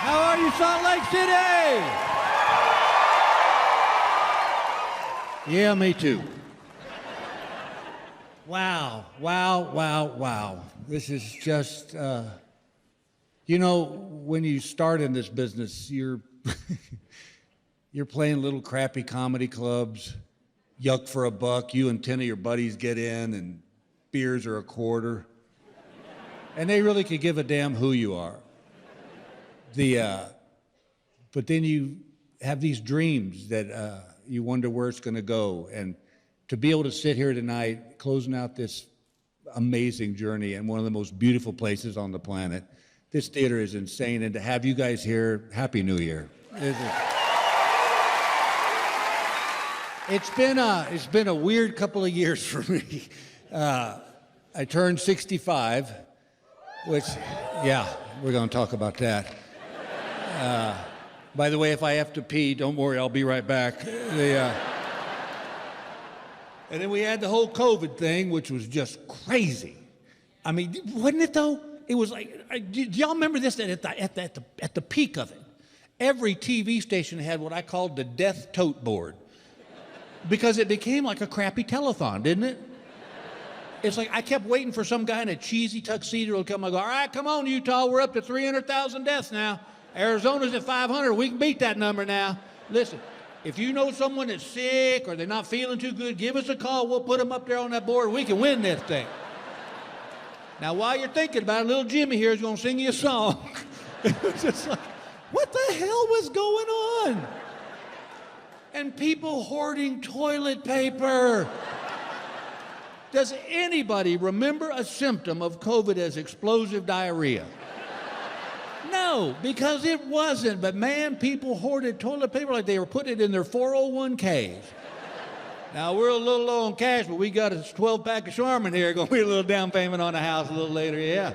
How are you, Salt Lake City? Yeah, me too. Wow, wow, wow, wow. This is just, you know, when you start in this business, you're playing little crappy comedy clubs, yuck for a buck. You and 10 of your buddies get in, and beers are a quarter. And they really could give a damn who you are. But then you have these dreams that you wonder where it's going to go. And to be able to sit here tonight, closing out this amazing journey in one of the most beautiful places on the planet, this theater is insane. And to have you guys here, Happy New Year. It's been a weird couple of years for me. I turned 65, which, yeah, we're going to talk about that. By the way, if I have to pee, don't worry, I'll be right back. And then we had the whole COVID thing, which was just crazy. I mean, wasn't it though? It was like, do y'all remember this? At the peak of it, every TV station had what I called the death tote board, because it became like a crappy telethon, didn't it? It's like I kept waiting for some guy in a cheesy tuxedo to come and go, all right, come on, Utah, we're up to 300,000 deaths now. Arizona's at 500, we can beat that number now. Listen, if you know someone that's sick or they're not feeling too good, give us a call, we'll put them up there on that board, we can win this thing. Now, while you're thinking about it, little Jimmy here is gonna sing you a song. It's just like, what the hell was going on? And people hoarding toilet paper. Does anybody remember a symptom of COVID as explosive diarrhea? No, because it wasn't. But man, people hoarded toilet paper like they were putting it in their 401ks. Now, we're a little low on cash, but we got a 12-pack of Charmin here. Going to be a little down payment on the house a little later, yeah.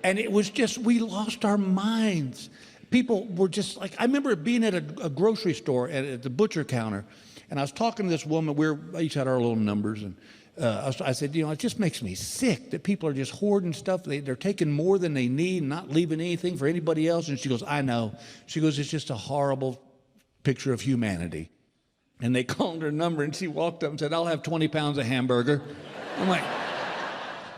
And it was just, we lost our minds. People were just like, I remember being at a grocery store at the butcher counter, and I was talking to this woman. We each had our little numbers, and I said, you know, it just makes me sick that people are just hoarding stuff. They're taking more than they need, not leaving anything for anybody else. And she goes, I know. She goes, it's just a horrible picture of humanity. And they called her number, and she walked up and said, I'll have 20 pounds of hamburger. I'm like,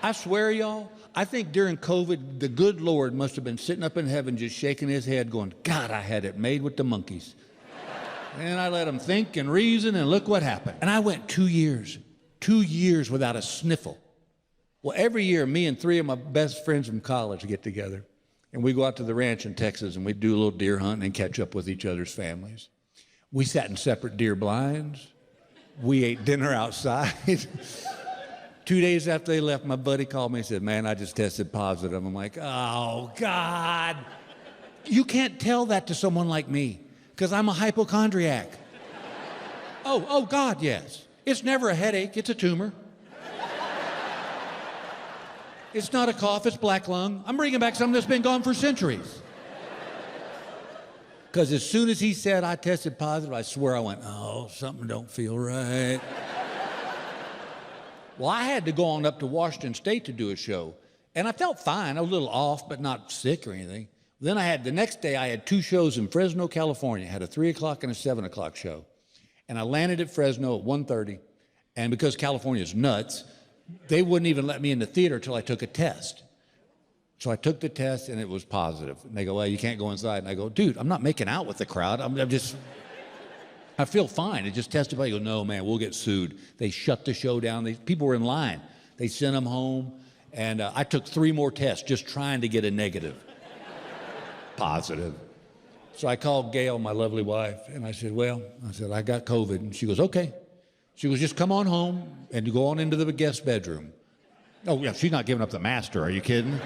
I swear, y'all, I think during COVID, the good Lord must have been sitting up in heaven just shaking his head going, God, I had it made with the monkeys. And I let them think and reason, and look what happened. And I went 2 years without a sniffle. Well, every year, me and 3 of my best friends from college get together, and we go out to the ranch in Texas, and we do a little deer hunting and catch up with each other's families. We sat in separate deer blinds. We ate dinner outside. 2 days after they left, my buddy called me and said, man, I just tested positive. I'm like, oh, God. You can't tell that to someone like me, because I'm a hypochondriac. Oh, God, yes. It's never a headache, it's a tumor. It's not a cough, it's black lung. I'm bringing back something that's been gone for centuries. Because as soon as he said I tested positive, I swear I went, oh, something don't feel right. Well, I had to go on up to Washington State to do a show, and I felt fine. I was a little off, but not sick or anything. Then the next day I had 2 shows in Fresno, California. I had a 3 o'clock and a 7 o'clock show. And I landed at Fresno at 1:30, and because California's nuts, they wouldn't even let me in the theater until I took a test. So I took the test, and it was positive. And they go, well, you can't go inside. And I go, dude, I'm not making out with the crowd. I feel fine. It just tested. They go, no, man, we'll get sued. They shut the show down. People were in line. They sent them home, and I took 3 more tests just trying to get a negative. Positive. So I called Gail, my lovely wife, and I said, I got COVID. And she goes, okay. She goes, just come on home and go on into the guest bedroom. Oh, yeah, she's not giving up the master. Are you kidding?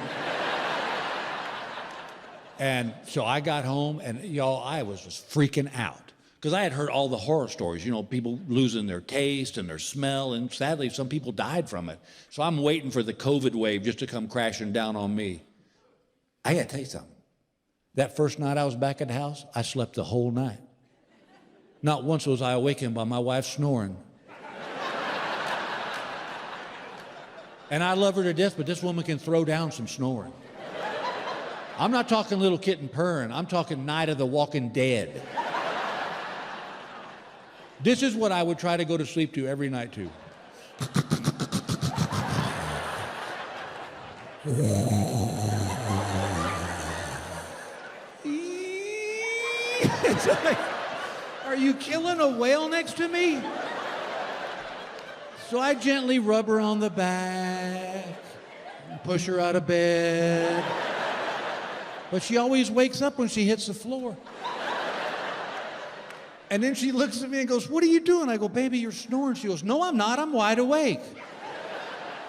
And so I got home, and y'all, I was just freaking out. Because I had heard all the horror stories, you know, people losing their taste and their smell, and sadly, some people died from it. So I'm waiting for the COVID wave just to come crashing down on me. I gotta tell you something. That first night I was back at the house, I slept the whole night. Not once was I awakened by my wife snoring. And I love her to death, but this woman can throw down some snoring. I'm not talking little kitten purring. I'm talking Night of the Walking Dead. This is what I would try to go to sleep to every night too. It's like, are you killing a whale next to me? So I gently rub her on the back, push her out of bed. But she always wakes up when she hits the floor. And then she looks at me and goes, "What are you doing?" I go, "Baby, you're snoring." She goes, "No, I'm not. I'm wide awake."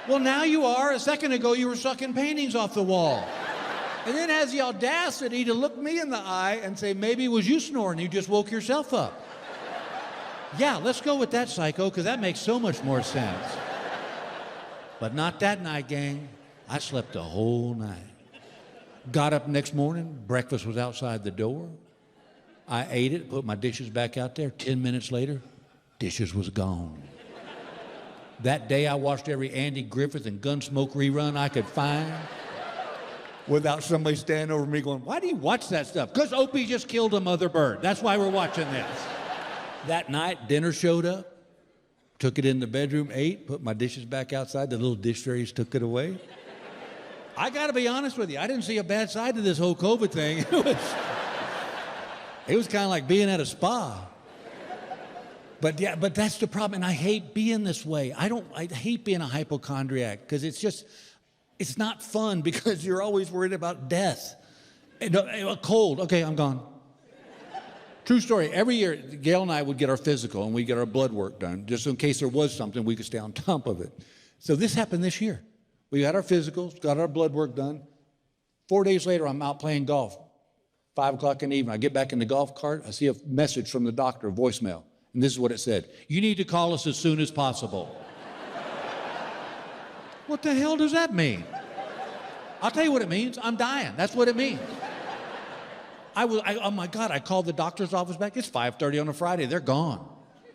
"Well, now you are. A second ago, you were sucking paintings off the wall." And then has the audacity to look me in the eye and say, "Maybe it was you snoring. You just woke yourself up." Yeah, let's go with that, psycho, because that makes so much more sense. But not that night, gang. I slept the whole night. Got up next morning, breakfast was outside the door. I ate it, put my dishes back out there. 10 minutes later, dishes was gone. That day I watched every Andy Griffith and Gunsmoke rerun I could find without somebody standing over me going, "Why do you watch that stuff?" "Because Opie just killed a mother bird. That's why we're watching this." That night, dinner showed up, took it in the bedroom, ate, put my dishes back outside. The little dish fairies took it away. I got to be honest with you, I didn't see a bad side to this whole COVID thing. It was kind of like being at a spa. But yeah, but that's the problem, and I hate being this way. I hate being a hypochondriac, because it's not fun, because you're always worried about death. A cold, okay, I'm gone. True story, every year, Gail and I would get our physical, and we'd get our blood work done, just in case there was something, we could stay on top of it. So this happened this year. We got our physicals, got our blood work done. 4 days later, I'm out playing golf. 5 o'clock in the evening, I get back in the golf cart, I see a message from the doctor, a voicemail. And this is what it said: "You need to call us as soon as possible." What the hell does that mean? I'll tell you what it means. I'm dying. That's what it means. Oh my God, I called the doctor's office back. It's 5:30 on a Friday. They're gone.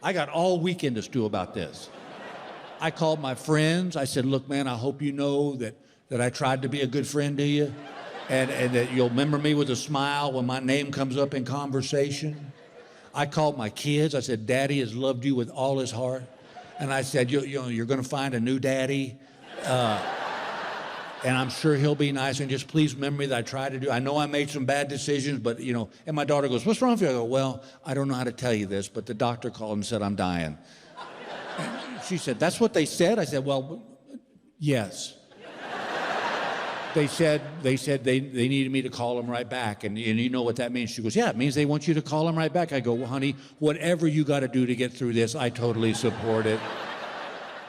I got all weekend to stew about this. I called my friends. I said, "Look, man, I hope you know that I tried to be a good friend to you, and that you'll remember me with a smile when my name comes up in conversation." I called my kids. I said, "Daddy has loved you with all his heart." And I said, you're going to find a new daddy. And I'm sure he'll be nice, and just please remember me that I tried to do. I know I made some bad decisions, but and my daughter goes, "What's wrong with you?" I go, "Well, I don't know how to tell you this, but the doctor called and said I'm dying." And she said, "That's what they said?" I said, "Well, yes." They said they needed me to call them right back, and you know what that means. She goes, "Yeah, it means they want you to call them right back." I go, "Well, honey, whatever you got to do to get through this, I totally support it."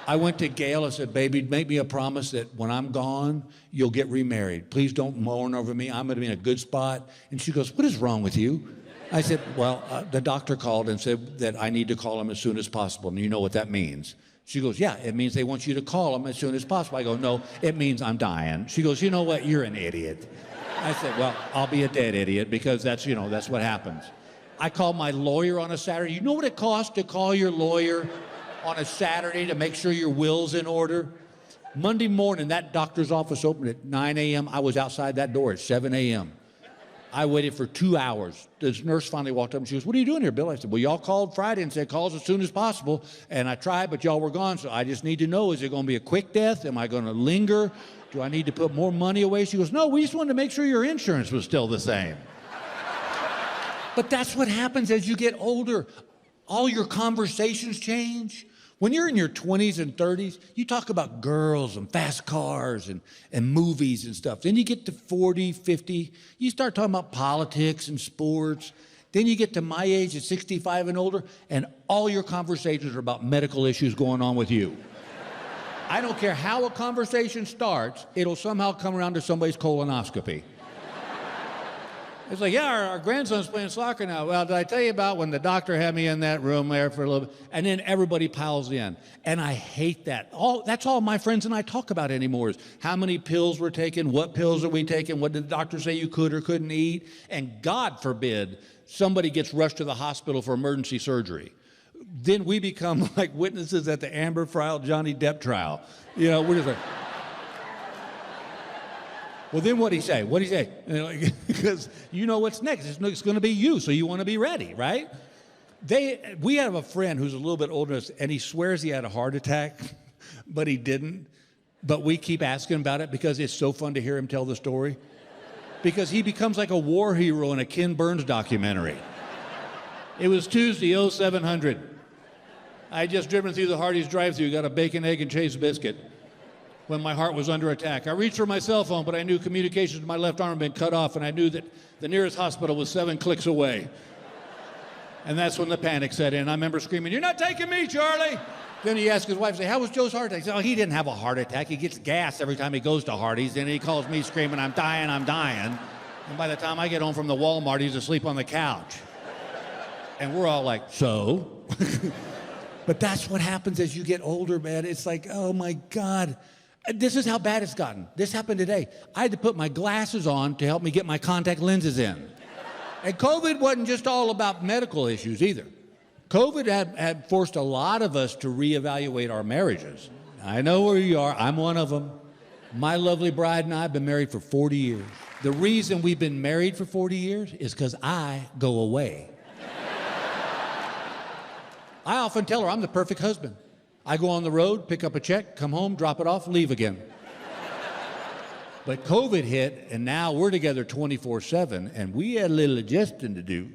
I went to Gail. I said, "Baby, make me a promise that when I'm gone, you'll get remarried. Please don't mourn over me. I'm going to be in a good spot." And she goes, "What is wrong with you?" I said, "Well, the doctor called and said that I need to call him as soon as possible, and you know what that means." She goes, "Yeah, it means they want you to call him as soon as possible." I go, "No, it means I'm dying." She goes, "You know what? You're an idiot." I said, "Well, I'll be a dead idiot, because that's what happens." I called my lawyer on a Saturday. You know what it costs to call your lawyer on a Saturday to make sure your will's in order? Monday morning, that doctor's office opened at 9 a.m. I was outside that door at 7 a.m. I waited for 2 hours. This nurse finally walked up and she goes, "What are you doing here, Bill?" I said, "Well, y'all called Friday and said call us as soon as possible, and I tried, but y'all were gone, so I just need to know, is it going to be a quick death? Am I going to linger? Do I need to put more money away?" She goes, "No, we just wanted to make sure your insurance was still the same." But that's what happens as you get older. All your conversations change. When you're in your 20s and 30s, you talk about girls and fast cars and movies and stuff. Then you get to 40, 50, you start talking about politics and sports. Then you get to my age at 65 and older, and all your conversations are about medical issues going on with you. I don't care how a conversation starts, it'll somehow come around to somebody's colonoscopy. It's like, "Yeah, our grandson's playing soccer now." "Well, did I tell you about when the doctor had me in that room there for a little bit?" And then everybody piles in. And I hate that. That's all my friends and I talk about anymore is how many pills we're taking, what pills are we taking, what did the doctor say you could or couldn't eat. And God forbid somebody gets rushed to the hospital for emergency surgery. Then we become like witnesses at the Amber trial, Johnny Depp trial. We're just like... Well, then what'd he say? What'd he say? Because you know what's next. It's going to be you, so you want to be ready, right? We have a friend who's a little bit older than us, and he swears he had a heart attack, but he didn't. But we keep asking about it because it's so fun to hear him tell the story. Because he becomes like a war hero in a Ken Burns documentary. It was Tuesday, 0700. I had just driven through the Hardee's drive-thru, got a bacon, egg, and cheese biscuit when my heart was under attack. I reached for my cell phone, but I knew communications to my left arm had been cut off, and I knew that the nearest hospital was 7 clicks away. And that's when the panic set in. I remember screaming, "You're not taking me, Charlie!" Then he asked his wife, "How was Joe's heart attack?" He said, "Oh, he didn't have a heart attack. He gets gas every time he goes to Hardee's." And he calls me screaming, "I'm dying, I'm dying." And by the time I get home from the Walmart, he's asleep on the couch. And we're all like, so? But that's what happens as you get older, man. It's like, oh my God. This is how bad it's gotten. This happened today. I had to put my glasses on to help me get my contact lenses in. And COVID wasn't just all about medical issues either. COVID had forced a lot of us to reevaluate our marriages. I know where you are. I'm one of them. My lovely bride and I have been married for 40 years. The reason we've been married for 40 years is because I go away. I often tell her I'm the perfect husband. I go on the road, pick up a check, come home, drop it off, leave again. But COVID hit, and now we're together 24/7, and we had a little adjusting to do.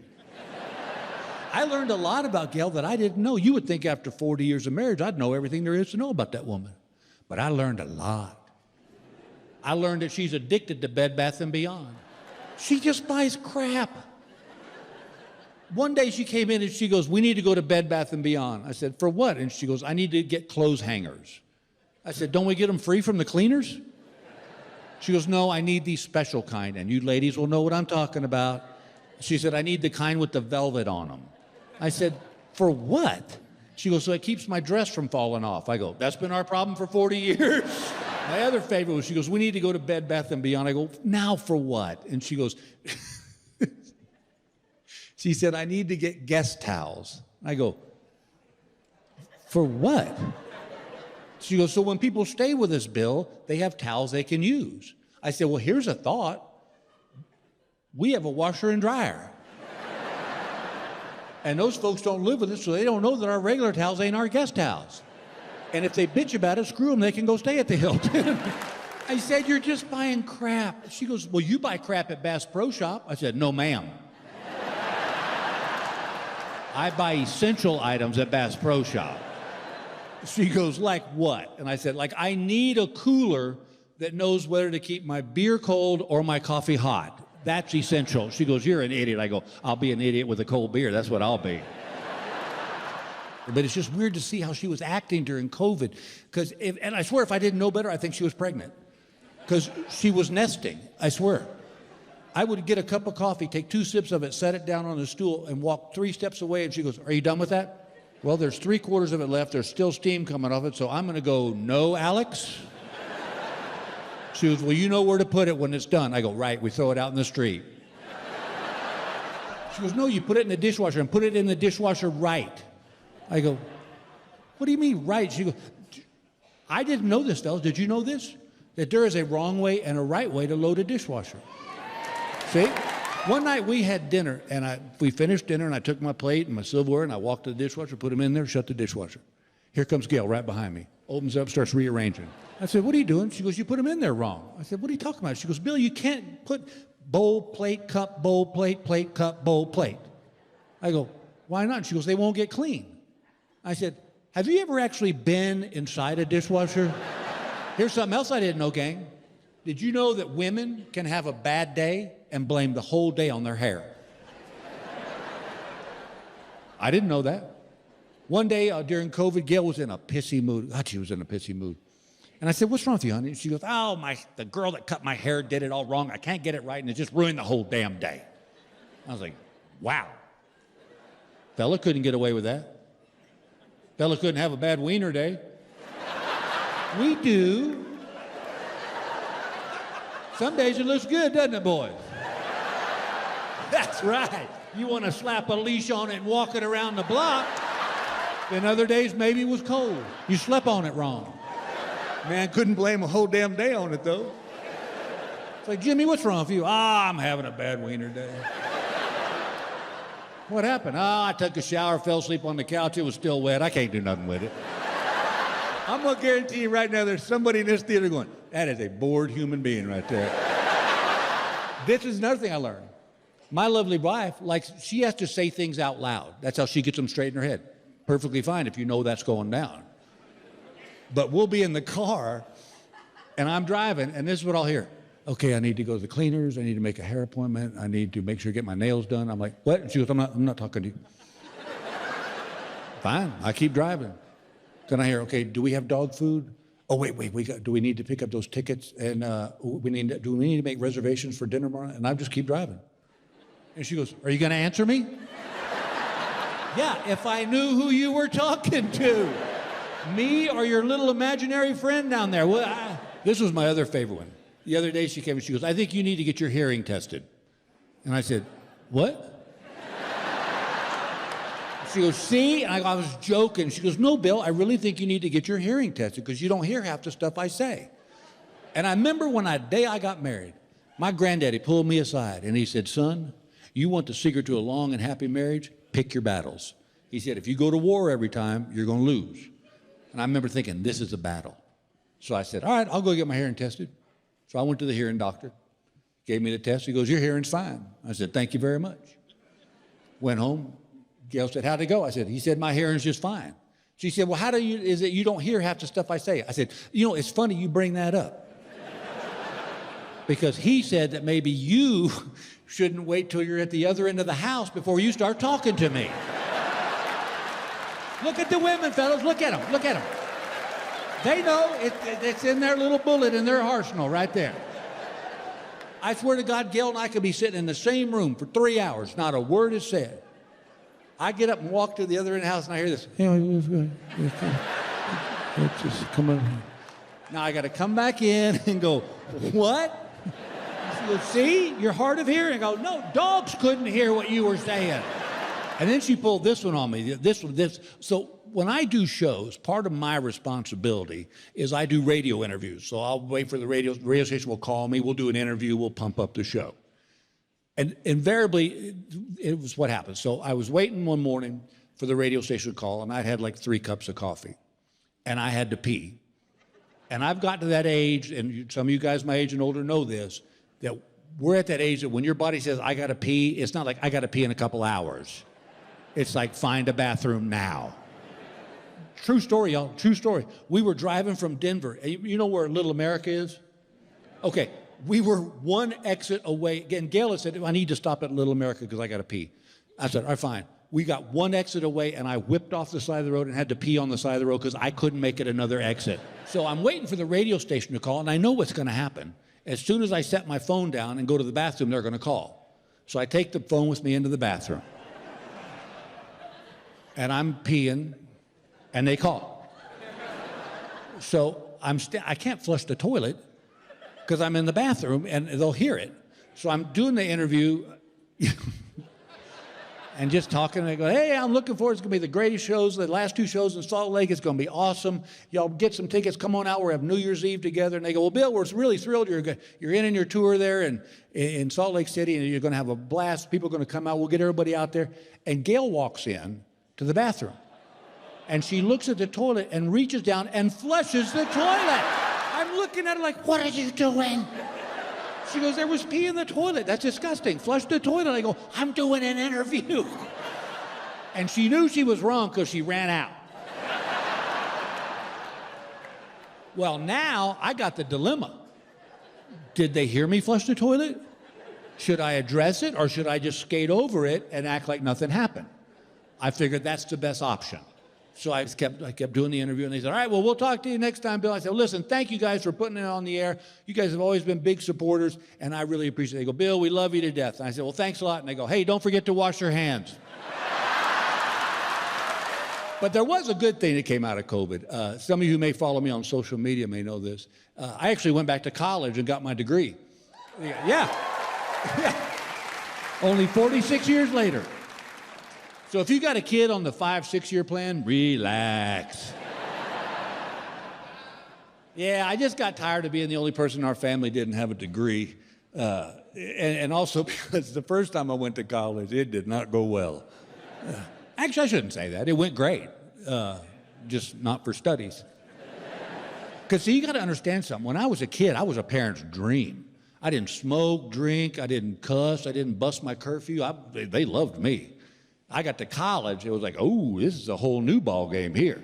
I learned a lot about Gail that I didn't know. You would think after 40 years of marriage, I'd know everything there is to know about that woman. But I learned a lot. I learned that she's addicted to Bed Bath & Beyond. She just buys crap. One day she came in and she goes, "We need to go to Bed Bath & Beyond." I said, "For what?" And she goes, "I need to get clothes hangers." I said, "Don't we get them free from the cleaners?" She goes, "No, I need the special kind, and you ladies will know what I'm talking about." She said, "I need the kind with the velvet on them." I said, "For what?" She goes, "So it keeps my dress from falling off." I go, "That's been our problem for 40 years. My other favorite was, she goes, "We need to go to Bed Bath & Beyond." I go, "Now for what?" And she goes, she said, "I need to get guest towels." I go, "For what?" She goes, "So when people stay with us, Bill, they have towels they can use." I said, "Well, here's a thought. We have a washer and dryer. And those folks don't live with us, so they don't know that our regular towels ain't our guest towels. And if they bitch about it, screw them, they can go stay at the Hilton." I said, "You're just buying crap." She goes, "Well, you buy crap at Bass Pro Shop." I said, "No, ma'am. I buy essential items at Bass Pro Shop." She goes, "Like what?" And I said, "Like, I need a cooler that knows whether to keep my beer cold or my coffee hot. That's essential." She goes, "You're an idiot." I go, "I'll be an idiot with a cold beer. That's what I'll be." But it's just weird to see how she was acting during COVID. And I swear, if I didn't know better, I think she was pregnant. Because she was nesting, I swear. I would get a cup of coffee, take 2 sips of it, set it down on the stool, and walk 3 steps away, and she goes, "Are you done with that?" "Well, there's 3/4 of it left. There's still steam coming off it, so I'm going to go, no, Alex." She goes, "Well, you know where to put it when it's done." I go, "Right, we throw it out in the street." She goes, "No, you put it in the dishwasher, and put it in the dishwasher right." I go, "What do you mean right?" She goes, "I didn't know this, fellas. Did you know this? That there is a wrong way and a right way to load a dishwasher." See? One night we had dinner, and we finished dinner, and I took my plate and my silverware, and I walked to the dishwasher, put them in there, shut the dishwasher. Here comes Gail right behind me. Opens up, starts rearranging. I said, "What are you doing?" She goes, "You put them in there wrong." I said, "What are you talking about?" She goes, "Bill, you can't put bowl, plate, cup, bowl, plate, plate, cup, bowl, plate." I go, "Why not?" She goes, "They won't get clean." I said, "Have you ever actually been inside a dishwasher?" Here's something else I didn't know, gang. Did you know that women can have a bad day and blame the whole day on their hair? I didn't know that. One day during COVID, Gail was in a pissy mood. God, she was in a pissy mood. And I said, "What's wrong with you, honey?" She goes, "Oh, the girl that cut my hair did it all wrong. I can't get it right, and it just ruined the whole damn day." I was like, wow. Fella couldn't get away with that. Fella couldn't have a bad wiener day. We do. Some days it looks good, doesn't it, boys? That's right. You want to slap a leash on it and walk it around the block. Then other days maybe it was cold. You slept on it wrong. Man, couldn't blame a whole damn day on it, though. like, Jimmy, what's wrong with you? I'm having a bad wiener day. What happened? I took a shower, fell asleep on the couch. It was still wet. I can't do nothing with it. I'm going to guarantee you right now there's somebody in this theater going, that is a bored human being right there. This is another thing I learned. My lovely wife, she has to say things out loud. That's how she gets them straight in her head. Perfectly fine if you know that's going down. But we'll be in the car, and I'm driving, and this is what I'll hear. Okay, I need to go to the cleaners. I need to make a hair appointment. I need to make sure to get my nails done. I'm like, what? And she goes, I'm not talking to you. Fine, I keep driving. Then I hear, okay, do we have dog food? Oh, wait, do we need to pick up those tickets? And do we need to make reservations for dinner tomorrow? And I just keep driving. And she goes, are you going to answer me? Yeah, if I knew who you were talking to. Me or your little imaginary friend down there. Well, this was my other favorite one. The other day she came and she goes, I think you need to get your hearing tested. And I said, what? She goes, see? And I was joking. She goes, no, Bill, I really think you need to get your hearing tested because you don't hear half the stuff I say. And I remember when that day I got married, my granddaddy pulled me aside and he said, son, you want the secret to a long and happy marriage? Pick your battles. He said, if you go to war every time, you're going to lose. And I remember thinking, this is a battle. So I said, all right, I'll go get my hearing tested. So I went to the hearing doctor, gave me the test. He goes, your hearing's fine. I said, thank you very much. Went home. Gail said, how'd it go? I said, he said, my hearing's just fine. She said, well, is it you don't hear half the stuff I say? I said, it's funny you bring that up. Because he said that maybe you shouldn't wait till you're at the other end of the house before you start talking to me. Look at the women, fellas. Look at them. Look at them. They know it's in their little bullet in their arsenal right there. I swear to God, Gail and I could be sitting in the same room for 3 hours. Not a word is said. I get up and walk to the other end of the house and I hear this. Just come on. Now I got to come back in and go, what? She goes, see, you're hard of hearing. I go, no, dogs couldn't hear what you were saying. And then she pulled this one on me. This. So when I do shows, part of my responsibility is I do radio interviews. So I'll wait for the radio station will call me. We'll do an interview. We'll pump up the show. And invariably, it was what happened. So I was waiting one morning for the radio station to call, and I'd had like 3 cups of coffee, and I had to pee. And I've gotten to that age, and some of you guys my age and older know this, that we're at that age that when your body says, I got to pee, it's not like I got to pee in a couple hours. It's like, find a bathroom now. True story, y'all, true story. We were driving from Denver. You know where Little America is? Okay. We were one exit away. Again, Gail had said, I need to stop at Little America because I got to pee. I said, all right, fine. We got one exit away, and I whipped off the side of the road and had to pee on the side of the road because I couldn't make it another exit. So I'm waiting for the radio station to call, and I know what's going to happen. As soon as I set my phone down and go to the bathroom, they're going to call. So I take the phone with me into the bathroom. And I'm peeing, and they call. So I can't flush the toilet, because I'm in the bathroom and they'll hear it. So I'm doing the interview and just talking, and I go, hey, I'm looking forward. It's going to be the greatest shows, the last 2 shows in Salt Lake. It's going to be awesome. Y'all get some tickets. Come on out. We'll have New Year's Eve together. And they go, well, Bill, we're really thrilled you're in your tour there in Salt Lake City, and you're going to have a blast. People are going to come out. We'll get everybody out there. And Gail walks in to the bathroom, and she looks at the toilet and reaches down and flushes the toilet. I'm looking at her like, what are you doing? She goes, there was pee in the toilet. That's disgusting. Flush the toilet. I go, I'm doing an interview. And she knew she was wrong because she ran out. Well, now I got the dilemma. Did they hear me flush the toilet? Should I address it, or should I just skate over it and act like nothing happened? I figured that's the best option. So I kept doing the interview, and they said, all right, well, we'll talk to you next time, Bill. I said, well, listen, thank you guys for putting it on the air. You guys have always been big supporters, and I really appreciate it. They go, Bill, we love you to death. And I said, well, thanks a lot. And they go, hey, don't forget to wash your hands. But there was a good thing that came out of COVID. Some of you who may follow me on social media may know this. I actually went back to college and got my degree. Yeah. Only 46 years later. So if you got a kid on the 5-6 year plan, relax. Yeah, I just got tired of being the only person in our family didn't have a degree. And also because the first time I went to college, it did not go well. Actually, I shouldn't say that. It went great, just not for studies. Because, see, you got to understand something. When I was a kid, I was a parent's dream. I didn't smoke, drink, I didn't cuss, I didn't bust my curfew. They loved me. I got to college, it was like, oh, this is a whole new ball game here.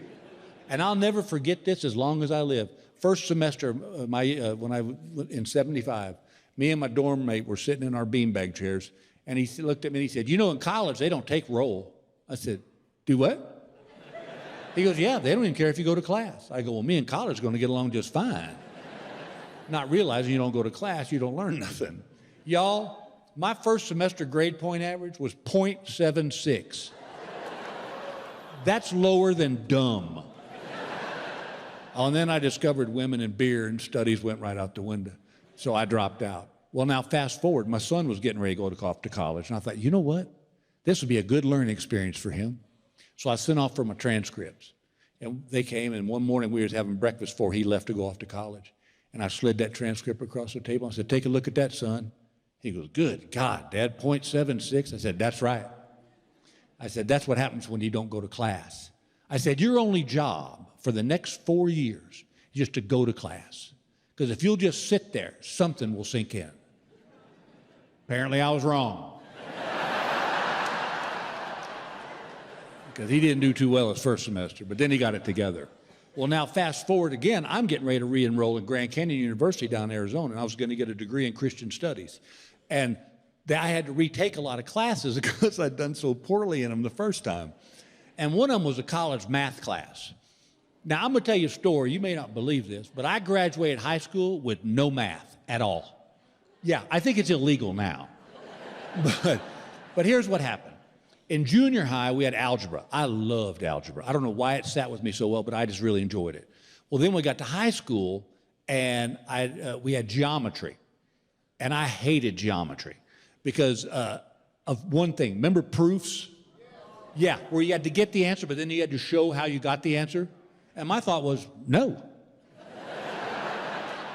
And I'll never forget this as long as I live. First semester, when I in 75, me and my dorm mate were sitting in our beanbag chairs, and he looked at me and he said, you know, in college, they don't take roll. I said, do what? He goes, yeah, they don't even care if you go to class. I go, well, me in college are going to get along just fine. Not realizing you don't go to class, you don't learn nothing. Y'all, my first semester grade point average was .76. That's lower than dumb. Oh, and then I discovered women and beer, and studies went right out the window. So I dropped out. Well, now fast forward, my son was getting ready to go off to college, and I thought, you know what? This would be a good learning experience for him. So I sent off for my transcripts. And they came, and one morning we was having breakfast before he left to go off to college. And I slid that transcript across the table. I said, take a look at that, son. He goes, good God, Dad, .76? I said, that's right. I said, that's what happens when you don't go to class. I said, your only job for the next 4 years is just to go to class. Because if you'll just sit there, something will sink in. Apparently I was wrong. Because he didn't do too well his first semester, but then he got it together. Well, now fast forward again, I'm getting ready to re-enroll in Grand Canyon University down in Arizona, and I was going to get a degree in Christian studies. And I had to retake a lot of classes because I'd done so poorly in them the first time. And one of them was a college math class. Now, I'm going to tell you a story. You may not believe this, but I graduated high school with no math at all. Yeah, I think it's illegal now. But here's what happened. In junior high, we had algebra. I loved algebra. I don't know why it sat with me so well, but I just really enjoyed it. Well, then we got to high school, and we had geometry. And I hated geometry because of one thing. Remember proofs? Yeah, where you had to get the answer, but then you had to show how you got the answer. And my thought was, no.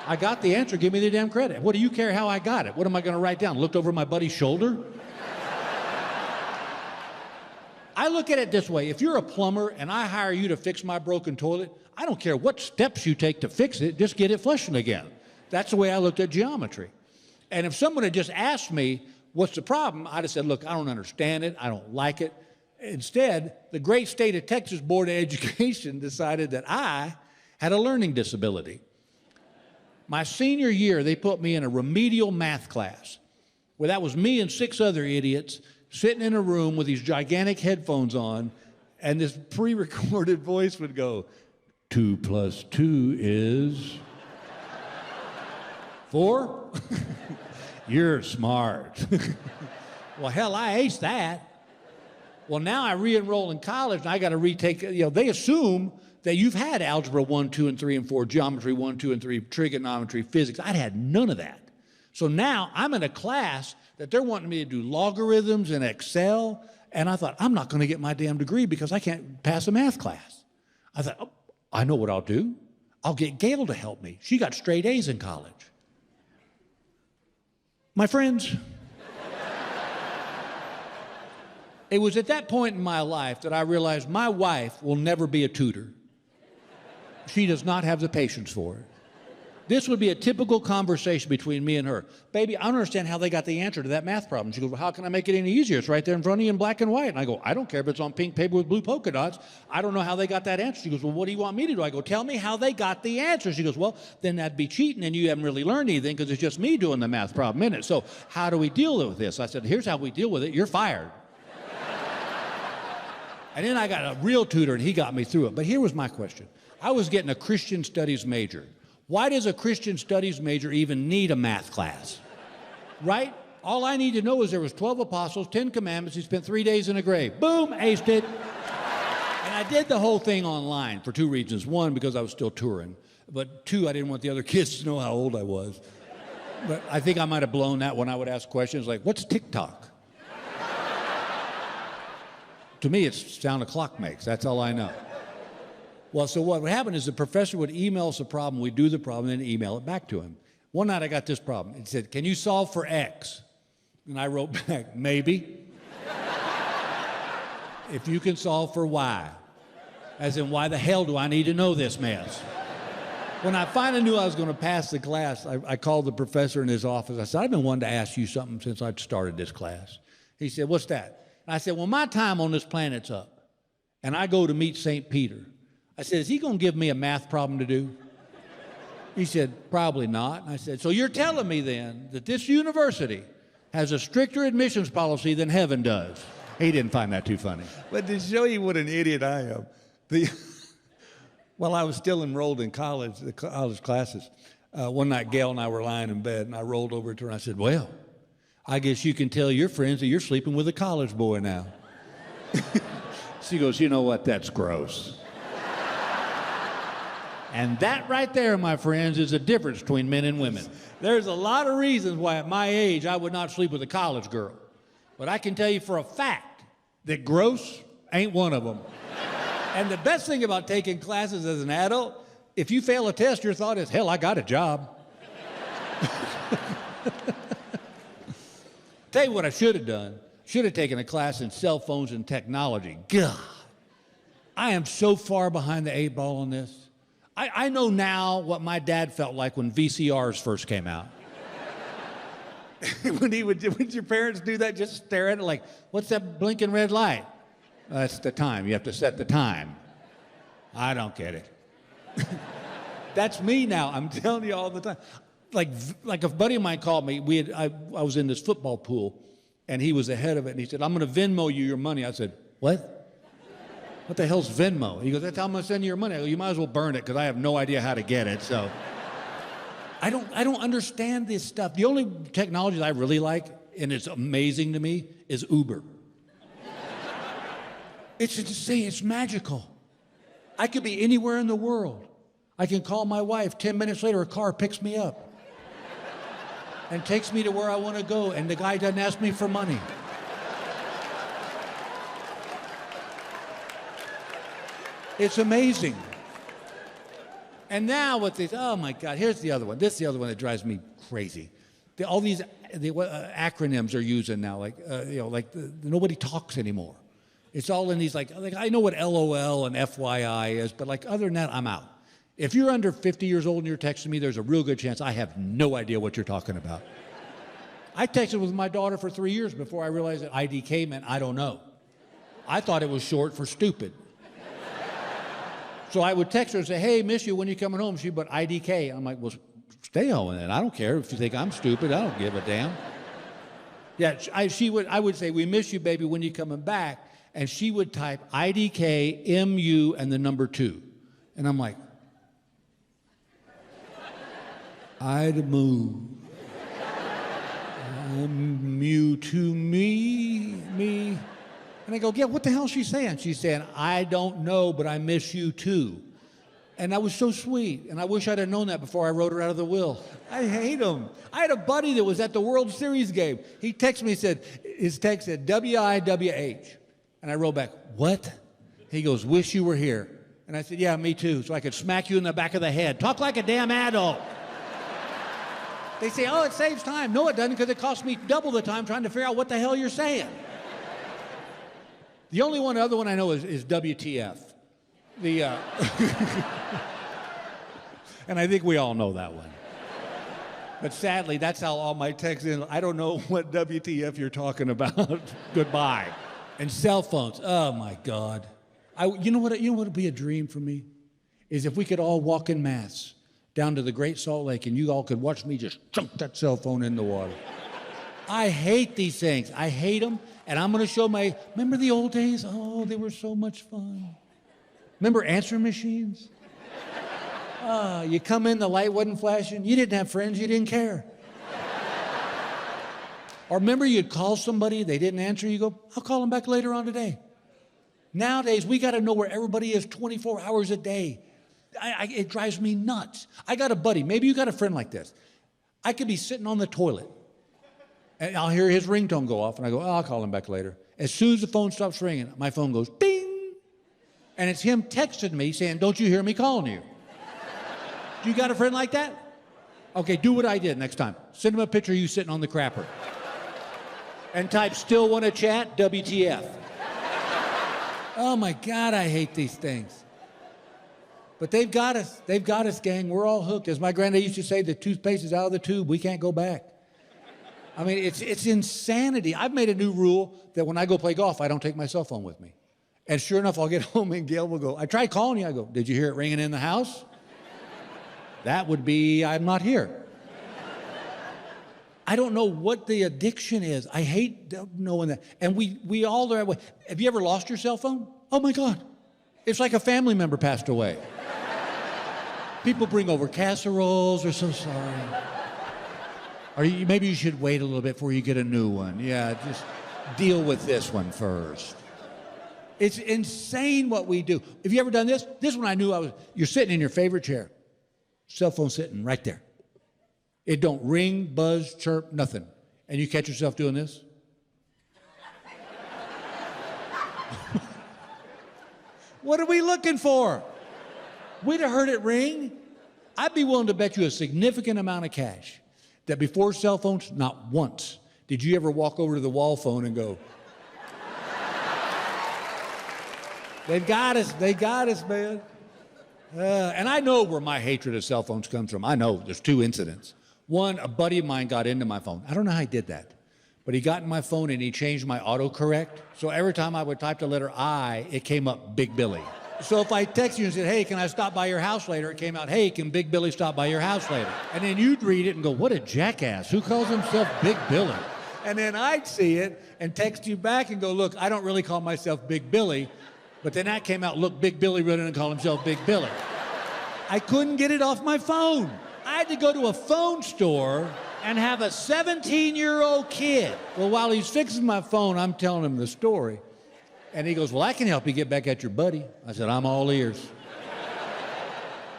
I got the answer, give me the damn credit. What do you care how I got it? What am I going to write down? Looked over my buddy's shoulder? I look at it this way. If you're a plumber and I hire you to fix my broken toilet, I don't care what steps you take to fix it, just get it flushing again. That's the way I looked at geometry. And if someone had just asked me, what's the problem? I'd have said, look, I don't understand it. I don't like it. Instead, the great state of Texas Board of Education decided that I had a learning disability. My senior year, they put me in a remedial math class where that was me and 6 other idiots sitting in a room with these gigantic headphones on, and this pre-recorded voice would go, 2 plus 2 is 4? You're smart. Well, hell, I aced that. Well, now I re-enroll in college, and I got to retake, they assume that you've had algebra 1, 2, and 3, and 4, geometry 1, 2, and 3, trigonometry, physics. I'd had none of that. So now I'm in a class that they're wanting me to do logarithms and Excel, and I thought, I'm not going to get my damn degree because I can't pass a math class. I thought, oh, I know what I'll do. I'll get Gail to help me. She got straight A's in college. My friends, it was at that point in my life that I realized my wife will never be a tutor. She does not have the patience for it. This would be a typical conversation between me and her. Baby, I don't understand how they got the answer to that math problem. She goes, well, how can I make it any easier? It's right there in front of you in black and white. And I go, I don't care if it's on pink paper with blue polka dots. I don't know how they got that answer. She goes, well, what do you want me to do? I go, tell me how they got the answer. She goes, well, then that'd be cheating and you haven't really learned anything because it's just me doing the math problem in it. So how do we deal with this? I said, here's how we deal with it. You're fired. And then I got a real tutor and he got me through it. But here was my question. I was getting a Christian studies major. Why does a Christian studies major even need a math class? Right? All I need to know is there was 12 apostles, 10 commandments, he spent 3 days in a grave. Boom, aced it. And I did the whole thing online for 2 reasons. 1, because I was still touring. But 2, I didn't want the other kids to know how old I was. But I think I might have blown that when I would ask questions like, what's TikTok? To me, it's the sound a clock makes. That's all I know. Well, so what would happen is the professor would email us a problem, we'd do the problem, and then email it back to him. One night I got this problem. It said, can you solve for X? And I wrote back, maybe. If you can solve for Y. As in, why the hell do I need to know this mess? When I finally knew I was going to pass the class, I called the professor in his office. I said, I've been wanting to ask you something since I started this class. He said, what's that? And I said, well, my time on this planet's up, and I go to meet St. Peter. I said, is he going to give me a math problem to do? He said, probably not. And I said, so you're telling me then that this university has a stricter admissions policy than heaven does? He didn't find that too funny. But to show you what an idiot I am, while I was still enrolled in college, the college classes, one night Gail and I were lying in bed, and I rolled over to her and I said, well, I guess you can tell your friends that you're sleeping with a college boy now. She goes, you know what, that's gross. And that right there, my friends, is the difference between men and women. There's a lot of reasons why at my age I would not sleep with a college girl. But I can tell you for a fact that gross ain't one of them. And the best thing about taking classes as an adult, if you fail a test, your thought is, hell, I got a job. Tell you what I should have done. Should have taken a class in cell phones and technology. God, I am so far behind the 8 ball on this. I know now what my dad felt like when VCRs first came out. Would your parents do that? Just stare at it like, what's that blinking red light? That's the time. You have to set the time. I don't get it. That's me now. I'm telling you all the time. Like a buddy of mine called me. I was in this football pool, and he was the head of it, and he said, I'm going to Venmo you your money. I said, what? What the hell's Venmo? He goes, that's how I'm going to send you your money. I go, you might as well burn it because I have no idea how to get it. So I don't understand this stuff. The only technology that I really like, and it's amazing to me, is Uber. It's insane. It's magical. I could be anywhere in the world. I can call my wife. 10 minutes later, a car picks me up and takes me to where I want to go, and the guy doesn't ask me for money. It's amazing. And now with these, oh my God, here's the other one. This is the other one that drives me crazy. All these acronyms are using now, nobody talks anymore. It's all in these, like I know what LOL and FYI is, but like other than that, I'm out. If you're under 50 years old and you're texting me, there's a real good chance I have no idea what you're talking about. I texted with my daughter for 3 years before I realized that IDK meant I don't know. I thought it was short for stupid. So I would text her and say, hey, miss you, when you coming home? She'd put IDK. I'm like, well, stay home then. I don't care if you think I'm stupid. I don't give a damn. Yeah, I would say, we miss you, baby, when you coming back? And she would type IDK, MU, and the number 2. And I'm like, I'd move. Mu to me. And I go, yeah, what the hell is she saying? She's saying, I don't know, but I miss you too. And that was so sweet. And I wish I'd have known that before I wrote her out of the will. I hate him. I had a buddy that was at the World Series game. He texted me, his text said, WIWH. And I wrote back, what? He goes, wish you were here. And I said, yeah, me too, so I could smack you in the back of the head. Talk like a damn adult. They say, oh, it saves time. No, it doesn't, because it costs me double the time trying to figure out what the hell you're saying. The only other one I know is WTF. And I think we all know that one. But sadly, that's how all my texts in. I don't know what WTF you're talking about. Goodbye. And cell phones. Oh my God. You know what would be a dream for me? Is if we could all walk in mass down to the Great Salt Lake and you all could watch me just chunk that cell phone in the water. I hate these things. I hate them. And I'm going to show remember the old days? Oh, they were so much fun. Remember answering machines? You come in, the light wasn't flashing. You didn't have friends, you didn't care. Or remember you'd call somebody, they didn't answer, you go, I'll call them back later on today. Nowadays, we got to know where everybody is 24 hours a day. It drives me nuts. I got a buddy, maybe you got a friend like this. I could be sitting on the toilet, and I'll hear his ringtone go off, and I go, oh, I'll call him back later. As soon as the phone stops ringing, my phone goes, ding, and it's him texting me saying, don't you hear me calling you? Do you got a friend like that? Okay, do what I did next time. Send him a picture of you sitting on the crapper. And type, still want to chat? WTF. Oh my God, I hate these things. But they've got us. They've got us, gang. We're all hooked. As my granddad used to say, the toothpaste is out of the tube. We can't go back. I mean, it's insanity. I've made a new rule that when I go play golf, I don't take my cell phone with me. And sure enough, I'll get home and Gail will go, I tried calling you. I go, did you hear it ringing in the house? That would be, I'm not here. I don't know what the addiction is. I hate knowing that. And we all are. Have you ever lost your cell phone? Oh my God. It's like a family member passed away. People bring over casseroles. They're so sorry. Or maybe you should wait a little bit before you get a new one. Yeah, just deal with this one first. It's insane what we do. Have you ever done this? This one I knew you're sitting in your favorite chair. Cell phone sitting right there. It don't ring, buzz, chirp, nothing. And you catch yourself doing this? What are we looking for? We'd have heard it ring. I'd be willing to bet you a significant amount of cash that before cell phones, not once did you ever walk over to the wall phone and go, they've got us, man. And I know where my hatred of cell phones comes from. I know there's two incidents. One, a buddy of mine got into my phone. I don't know how he did that, but he got in my phone and he changed my autocorrect. So every time I would type the letter I, it came up Big Billy. So if I text you and said, hey, can I stop by your house later? It came out, hey, can Big Billy stop by your house later? And then you'd read it and go, what a jackass. Who calls himself Big Billy? And then I'd see it and text you back and go, look, I don't really call myself Big Billy. But then that came out, look, Big Billy really didn't call himself Big Billy. I couldn't get it off my phone. I had to go to a phone store and have a 17-year-old kid. Well, while he's fixing my phone, I'm telling him the story. And he goes, well, I can help you get back at your buddy. I said, I'm all ears.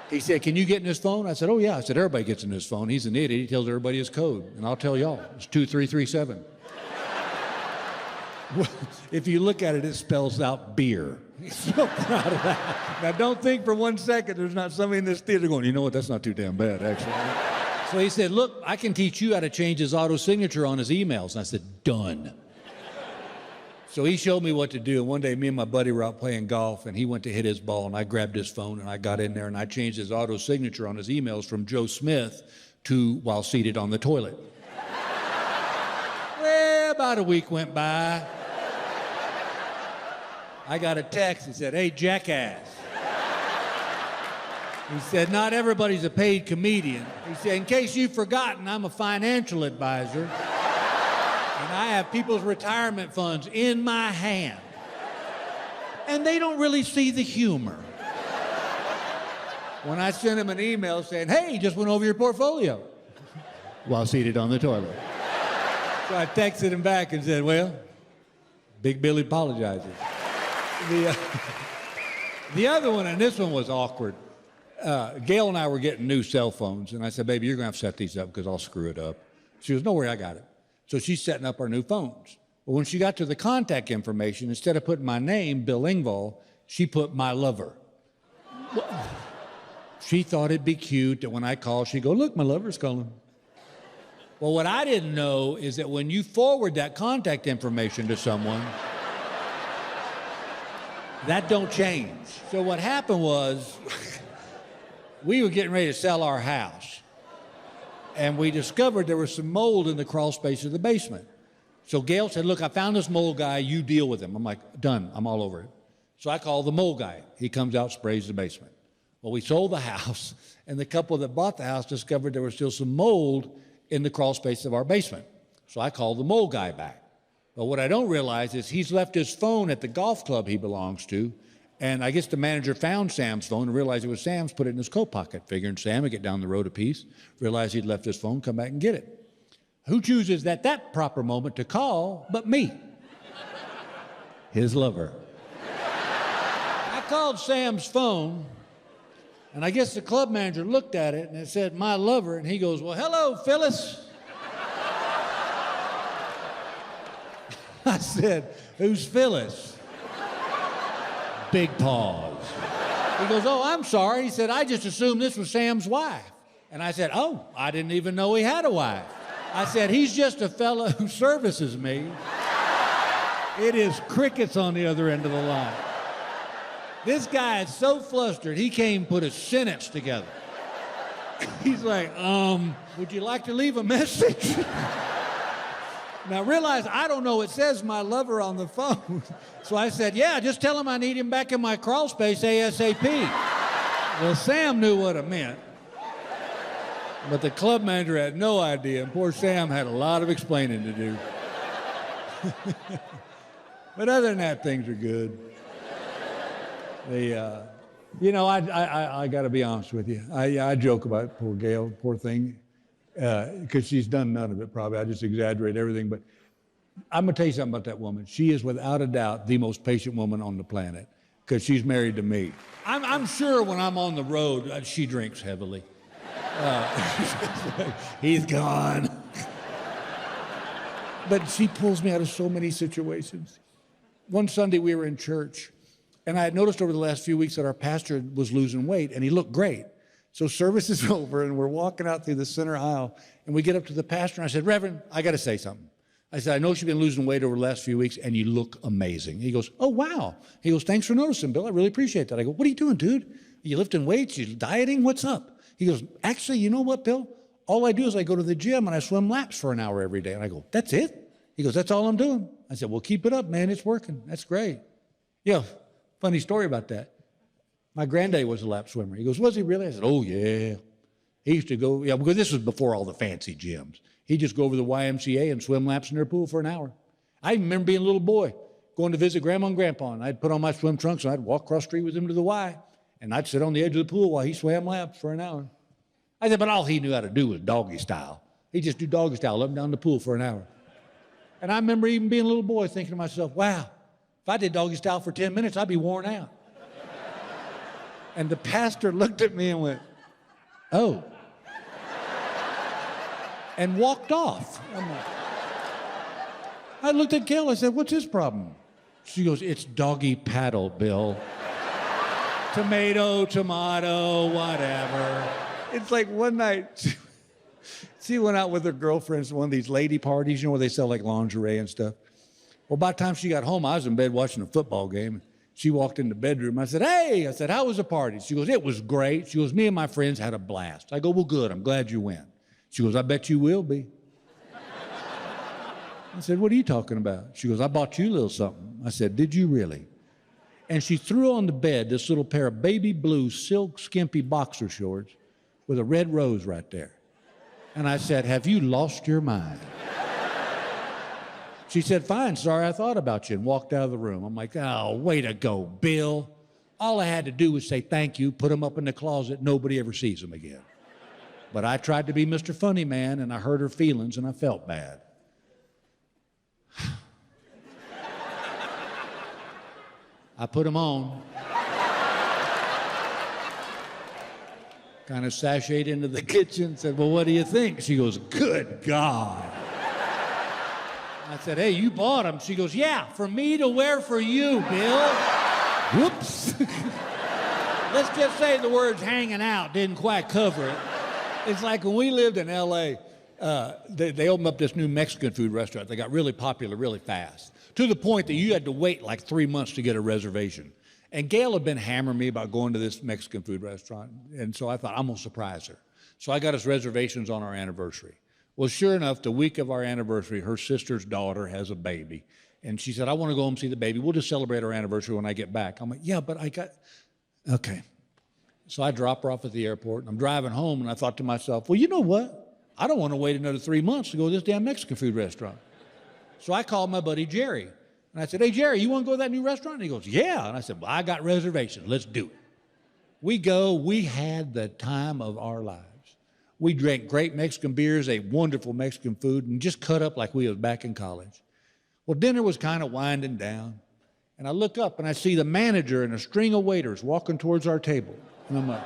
He said, can you get in his phone? I said, oh, yeah. I said, everybody gets in his phone. He's an idiot. He tells everybody his code. And I'll tell y'all, it's 2337. Well, if you look at it, it spells out beer. He's so proud of that. Now, don't think for 1 second there's not somebody in this theater going, you know what, that's not too damn bad, actually. So he said, look, I can teach you how to change his auto signature on his emails. And I said, done. So he showed me what to do. And one day, me and my buddy were out playing golf, and he went to hit his ball, and I grabbed his phone, and I got in there, and I changed his auto signature on his emails from Joe Smith to while seated on the toilet. Well, about a week went by. I got a text. He said, hey, jackass. He said, not everybody's a paid comedian. He said, in case you've forgotten, I'm a financial advisor. And I have people's retirement funds in my hand. And they don't really see the humor. When I sent him an email saying, hey, just went over your portfolio while seated on the toilet. So I texted him back and said, well, Big Billy apologizes. The other one, and this one was awkward. Gail and I were getting new cell phones, and I said, baby, you're going to have to set these up because I'll screw it up. She goes, no worry, I got it. So she's setting up our new phones. But when she got to the contact information, instead of putting my name, Bill Engvall, she put my lover. Well, she thought it'd be cute that when I call, she'd go, look, my lover's calling. Well, what I didn't know is that when you forward that contact information to someone, that don't change. So what happened was, we were getting ready to sell our house. And we discovered there was some mold in the crawl space of the basement. So Gail said, look, I found this mold guy, you deal with him. I'm like, done, I'm all over it. So I called the mold guy. He comes out, sprays the basement. Well, we sold the house, and the couple that bought the house discovered there was still some mold in the crawl space of our basement. So I called the mold guy back. But what I don't realize is he's left his phone at the golf club he belongs to, and I guess the manager found Sam's phone and realized it was Sam's, put it in his coat pocket, figuring Sam would get down the road a piece, realized he'd left his phone, come back and get it. Who chooses at that proper moment to call but me? His lover. I called Sam's phone, and I guess the club manager looked at it and it said, my lover, and he goes, well, hello, Phyllis. I said, who's Phyllis? Big pause. He goes, oh, I'm sorry. He said, I just assumed this was Sam's wife. And I said, oh, I didn't even know he had a wife. I said, he's just a fellow who services me. It is crickets on the other end of the line. This guy is so flustered, he can't even put a sentence together. He's like, would you like to leave a message? Now realize I don't know, it says my lover on the phone. So I said, yeah, just tell him I need him back in my crawl space ASAP. Well, Sam knew what it meant. But the club manager had no idea, and poor Sam had a lot of explaining to do. But other than that, things are good. I got to be honest with you. I joke about poor Gail, poor thing, because she's done none of it probably. I just exaggerate everything. But I'm going to tell you something about that woman. She is without a doubt the most patient woman on the planet because she's married to me. I'm sure when I'm on the road, she drinks heavily. He's gone. But she pulls me out of so many situations. One Sunday we were in church, and I had noticed over the last few weeks that our pastor was losing weight, and he looked great. So service is over, and we're walking out through the center aisle, and we get up to the pastor, and I said, Reverend, I got to say something. I said, I know you've been losing weight over the last few weeks, and you look amazing. He goes, oh, wow. He goes, thanks for noticing, Bill. I really appreciate that. I go, what are you doing, dude? Are you lifting weights? You dieting? What's up? He goes, actually, you know what, Bill? All I do is I go to the gym, and I swim laps for an hour every day. And I go, that's it? He goes, that's all I'm doing. I said, well, keep it up, man. It's working. That's great. Yeah, funny story about that. My granddaddy was a lap swimmer. He goes, was he really? I said, oh, yeah. He used to go, yeah, because this was before all the fancy gyms. He'd just go over to the YMCA and swim laps in their pool for an hour. I remember being a little boy, going to visit Grandma and Grandpa, and I'd put on my swim trunks, and I'd walk across the street with him to the Y, and I'd sit on the edge of the pool while he swam laps for an hour. I said, but all he knew how to do was doggy style. He'd just do doggy style up and down the pool for an hour. And I remember even being a little boy thinking to myself, wow, if I did doggy style for 10 minutes, I'd be worn out. And the pastor looked at me and went, oh. And walked off. I looked at Gail, I said, what's his problem? She goes, it's doggy paddle, Bill. Tomato, whatever. It's like one night, she went out with her girlfriends to one of these lady parties, you know, where they sell like lingerie and stuff. Well, by the time she got home, I was in bed watching a football game. She walked in the bedroom. I said, hey, how was the party? She goes, it was great. She goes, me and my friends had a blast. I go, well, good. I'm glad you went. She goes, I bet you will be. I said, what are you talking about? She goes, I bought you a little something. I said, did you really? And she threw on the bed this little pair of baby blue silk skimpy boxer shorts with a red rose right there. And I said, have you lost your mind? She said, fine, sorry I thought about you, and walked out of the room. I'm like, oh, way to go, Bill. All I had to do was say thank you, put them up in the closet, nobody ever sees them again. But I tried to be Mr. Funny Man, and I hurt her feelings, and I felt bad. I put them on. Kind of sashayed into the kitchen, said, well, what do you think? She goes, good God. I said, hey, you bought them. She goes, yeah, for me to wear for you, Bill. Whoops. Let's just say the words hanging out didn't quite cover it. It's like when we lived in L.A., they opened up this new Mexican food restaurant. They got really popular really fast, to the point that you had to wait like 3 months to get a reservation. And Gail had been hammering me about going to this Mexican food restaurant, and so I thought, I'm going to surprise her. So I got us reservations on our anniversary. Well, sure enough, the week of our anniversary, her sister's daughter has a baby. And she said, I want to go home and see the baby. We'll just celebrate our anniversary when I get back. I'm like, yeah, but okay. So I drop her off at the airport, and I'm driving home, and I thought to myself, well, you know what? I don't want to wait another 3 months to go to this damn Mexican food restaurant. So I called my buddy Jerry, and I said, hey, Jerry, you want to go to that new restaurant? And he goes, yeah. And I said, well, I got reservations. Let's do it. We go. We had the time of our lives. We drank great Mexican beers, ate wonderful Mexican food, and just cut up like we was back in college. Well, dinner was kind of winding down, and I look up, and I see the manager and a string of waiters walking towards our table. And I'm like,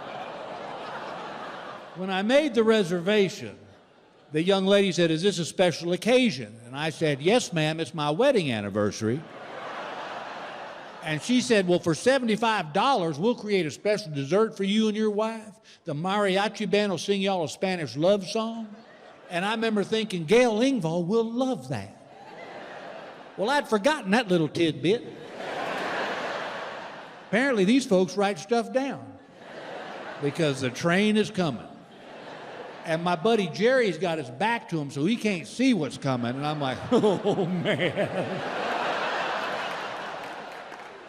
when I made the reservation, the young lady said, is this a special occasion? And I said, yes, ma'am, it's my wedding anniversary. And she said, well, for $75, we'll create a special dessert for you and your wife. The mariachi band will sing y'all a Spanish love song. And I remember thinking, Gail Engvall will love that. Well, I'd forgotten that little tidbit. Apparently, these folks write stuff down because the train is coming. And my buddy Jerry's got his back to him, so he can't see what's coming. And I'm like, oh, man.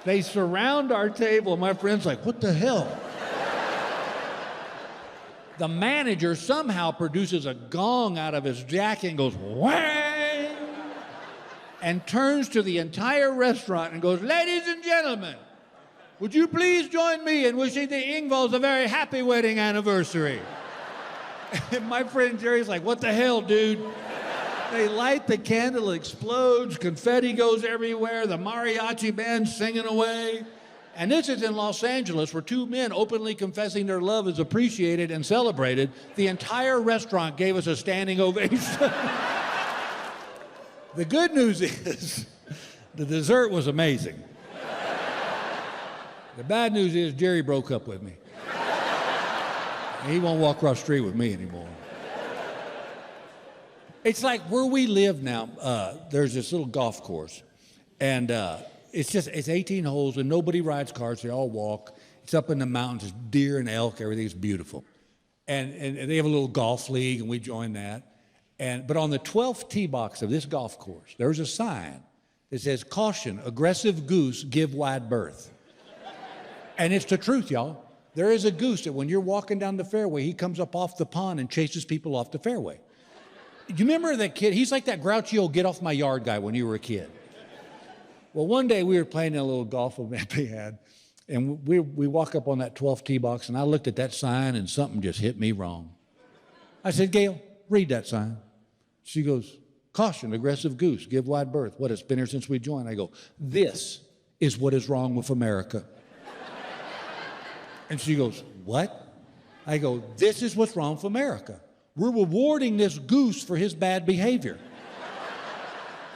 They surround our table, and my friend's like, what the hell? The manager somehow produces a gong out of his jacket and goes, whang! And turns to the entire restaurant and goes, ladies and gentlemen, would you please join me in wishing the Engvalls a very happy wedding anniversary? And my friend Jerry's like, what the hell, dude? They light the candle, it explodes, confetti goes everywhere, the mariachi band's singing away. And this is in Los Angeles, where two men openly confessing their love is appreciated and celebrated. The entire restaurant gave us a standing ovation. The good news is, the dessert was amazing. The bad news is Jerry broke up with me. He won't walk across the street with me anymore. It's like where we live now, there's this little golf course. And it's 18 holes and nobody rides cars, they all walk. It's up in the mountains, it's deer and elk, everything's beautiful. And they have a little golf league and we join that. But on the 12th tee box of this golf course, there's a sign that says, caution, aggressive goose give wide berth. And it's the truth, y'all. There is a goose that when you're walking down the fairway, he comes up off the pond and chases people off the fairway. You remember that kid? He's like that grouchy old get off my yard guy when you were a kid. Well, one day we were playing in a little golf event they had, and we walk up on that 12th tee box, and I looked at that sign, and something just hit me wrong. I said, Gail, read that sign. She goes, caution, aggressive goose, give wide berth. What, it's been here since we joined? I go, this is what is wrong with America. And she goes, what? I go, this is what's wrong with America. We're rewarding this goose for his bad behavior,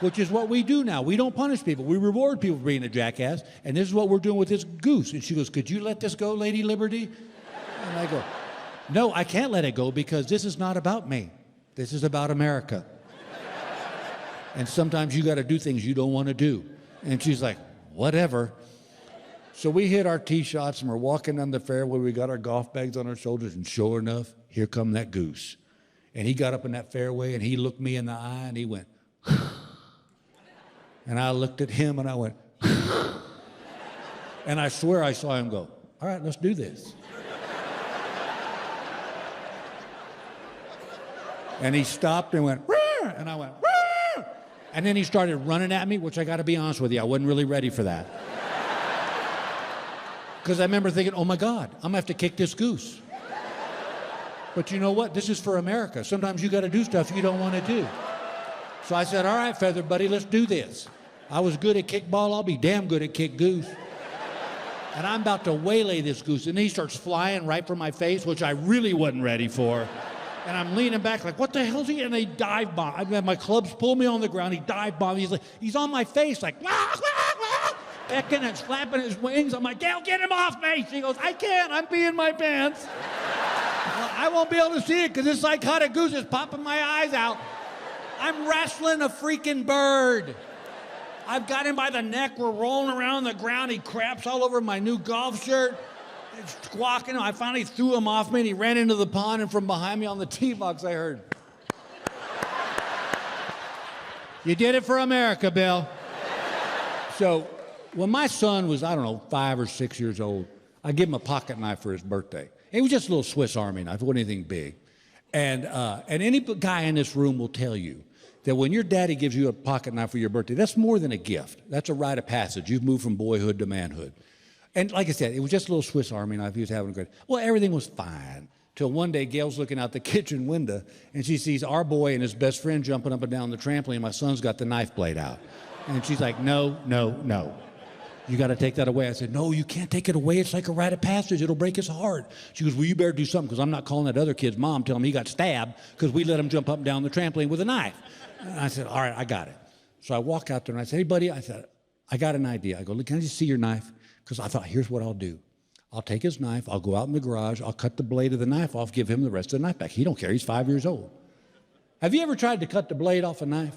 which is what we do now. We don't punish people. We reward people for being a jackass, and this is what we're doing with this goose. And she goes, could you let this go, Lady Liberty? And I go, no, I can't let it go because this is not about me. This is about America. And sometimes you got to do things you don't want to do. And she's like, whatever. So we hit our tee shots and we're walking down the fairway. We got our golf bags on our shoulders, and sure enough, here come that goose. And he got up in that fairway and he looked me in the eye and he went, and I looked at him and I went, and I swear I saw him go, all right, let's do this. And he stopped and went, Rrr! And I went, Rrr! And then he started running at me, which I got to be honest with you, I wasn't really ready for that. Because I remember thinking, oh my God, I'm gonna have to kick this goose. But you know what? This is for America. Sometimes you got to do stuff you don't want to do. So I said, all right, feather buddy, let's do this. I was good at kickball. I'll be damn good at kick goose. And I'm about to waylay this goose. And he starts flying right for my face, which I really wasn't ready for. And I'm leaning back like, what the hell's he? And they dive bomb. I mean, my clubs pull me on the ground. He dive bomb. He's on my face like, wah, wah, wah, becking and slapping his wings. I'm like, Gail, get him off me. She goes, I can't. I'm peeing my pants. Well, I won't be able to see it because this psychotic goose is popping my eyes out. I'm wrestling a freaking bird. I've got him by the neck. We're rolling around the ground. He craps all over my new golf shirt. It's squawking. I finally threw him off me, and he ran into the pond, and from behind me on the tee box, I heard, you did it for America, Bill. So when my son was, 5 or 6 years old, I gave him a pocket knife for his birthday. It was just a little Swiss Army knife. It wasn't anything big. And any guy in this room will tell you that when your daddy gives you a pocket knife for your birthday, that's more than a gift. That's a rite of passage. You've moved from boyhood to manhood. And like I said, it was just a little Swiss Army knife. He was having a good. Well, everything was fine. Till one day, Gail's looking out the kitchen window, and she sees our boy and his best friend jumping up and down the trampoline. My son's got the knife blade out. And she's like, no, no, no. You got to take that away. I said, no, you can't take it away. It's like a rite of passage. It'll break his heart. She goes, well, you better do something because I'm not calling that other kid's mom, telling him he got stabbed because we let him jump up and down the trampoline with a knife. And I said, all right, I got it. So I walk out there and I said, hey, buddy, I said, I got an idea. I go, look, can I just see your knife? Because I thought, here's what I'll do. I'll take his knife, I'll go out in the garage, I'll cut the blade of the knife off, give him the rest of the knife back. He don't care, he's 5 years old. Have you ever tried to cut the blade off a knife?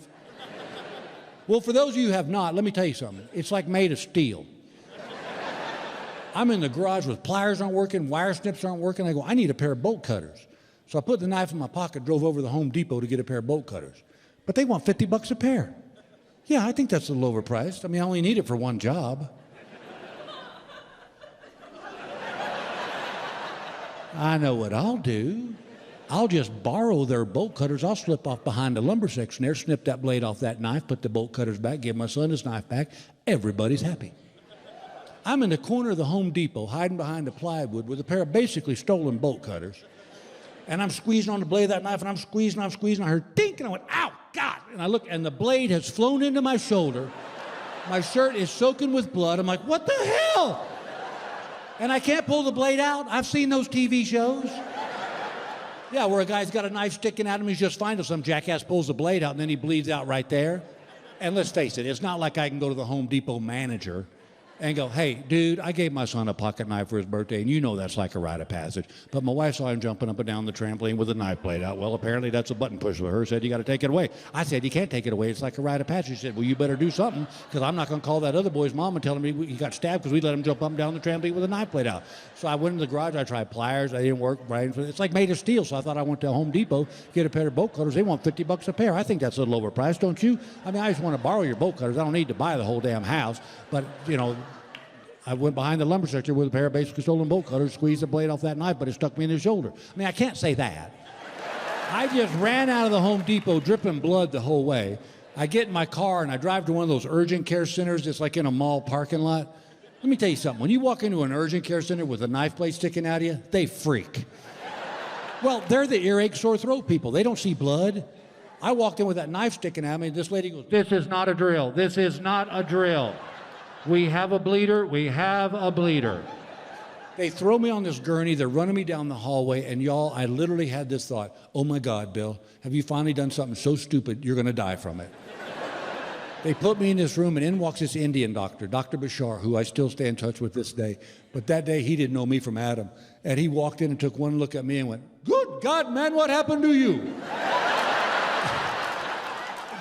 Well, for those of you who have not, let me tell you something. It's like made of steel. I'm in the garage with pliers aren't working, wire snips aren't working. I go, I need a pair of bolt cutters. So I put the knife in my pocket, drove over to the Home Depot to get a pair of bolt cutters. But they want $50 a pair. Yeah, I think that's a little overpriced. I mean, I only need it for one job. I know what I'll do. I'll just borrow their bolt cutters. I'll slip off behind the lumber section there, snip that blade off that knife, put the bolt cutters back, give my son his knife back. Everybody's happy. I'm in the corner of the Home Depot, hiding behind the plywood with a pair of basically stolen bolt cutters. And I'm squeezing on the blade of that knife, and I'm squeezing. I heard dink, and I went, ow, God. And I look, and the blade has flown into my shoulder. My shirt is soaking with blood. I'm like, what the hell? And I can't pull the blade out. I've seen those TV shows. Yeah, where a guy's got a knife sticking at him, he's just fine till some jackass pulls the blade out, and then he bleeds out right there. And let's face it, it's not like I can go to the Home Depot manager and go, hey, dude, I gave my son a pocket knife for his birthday, and you know that's like a rite of passage. But my wife saw him jumping up and down the trampoline with a knife blade out. Well, apparently that's a button push for her. Said, you got to take it away. I said, you can't take it away. It's like a rite of passage. She said, well, you better do something, because I'm not going to call that other boy's mom and tell him he got stabbed because we let him jump up and down the trampoline with a knife blade out. So I went in the garage. I tried pliers. They didn't work. Right? It's like made of steel. So I thought I went to Home Depot, get a pair of bolt cutters. They want $50 a pair. I think that's a little overpriced, don't you? I mean, I just want to borrow your bolt cutters. I don't need to buy the whole damn house. But, you know, I went behind the lumber section with a pair of basically stolen bolt cutters, squeezed the blade off that knife, but it stuck me in the shoulder. I mean, I can't say that. I just ran out of the Home Depot dripping blood the whole way. I get in my car and I drive to one of those urgent care centers that's like in a mall parking lot. Let me tell you something. When you walk into an urgent care center with a knife blade sticking out of you, they freak. Well, they're the earache, sore throat people. They don't see blood. I walked in with that knife sticking at me, and this lady goes, this is not a drill. This is not a drill. We have a bleeder. We have a bleeder. They throw me on this gurney. They're running me down the hallway. And y'all, I literally had this thought, oh my God, Bill, have you finally done something so stupid you're going to die from it? They put me in this room, and in walks this Indian doctor, Dr. Bashar, who I still stay in touch with this day. But that day, he didn't know me from Adam. And he walked in and took one look at me and went, good God, man, what happened to you?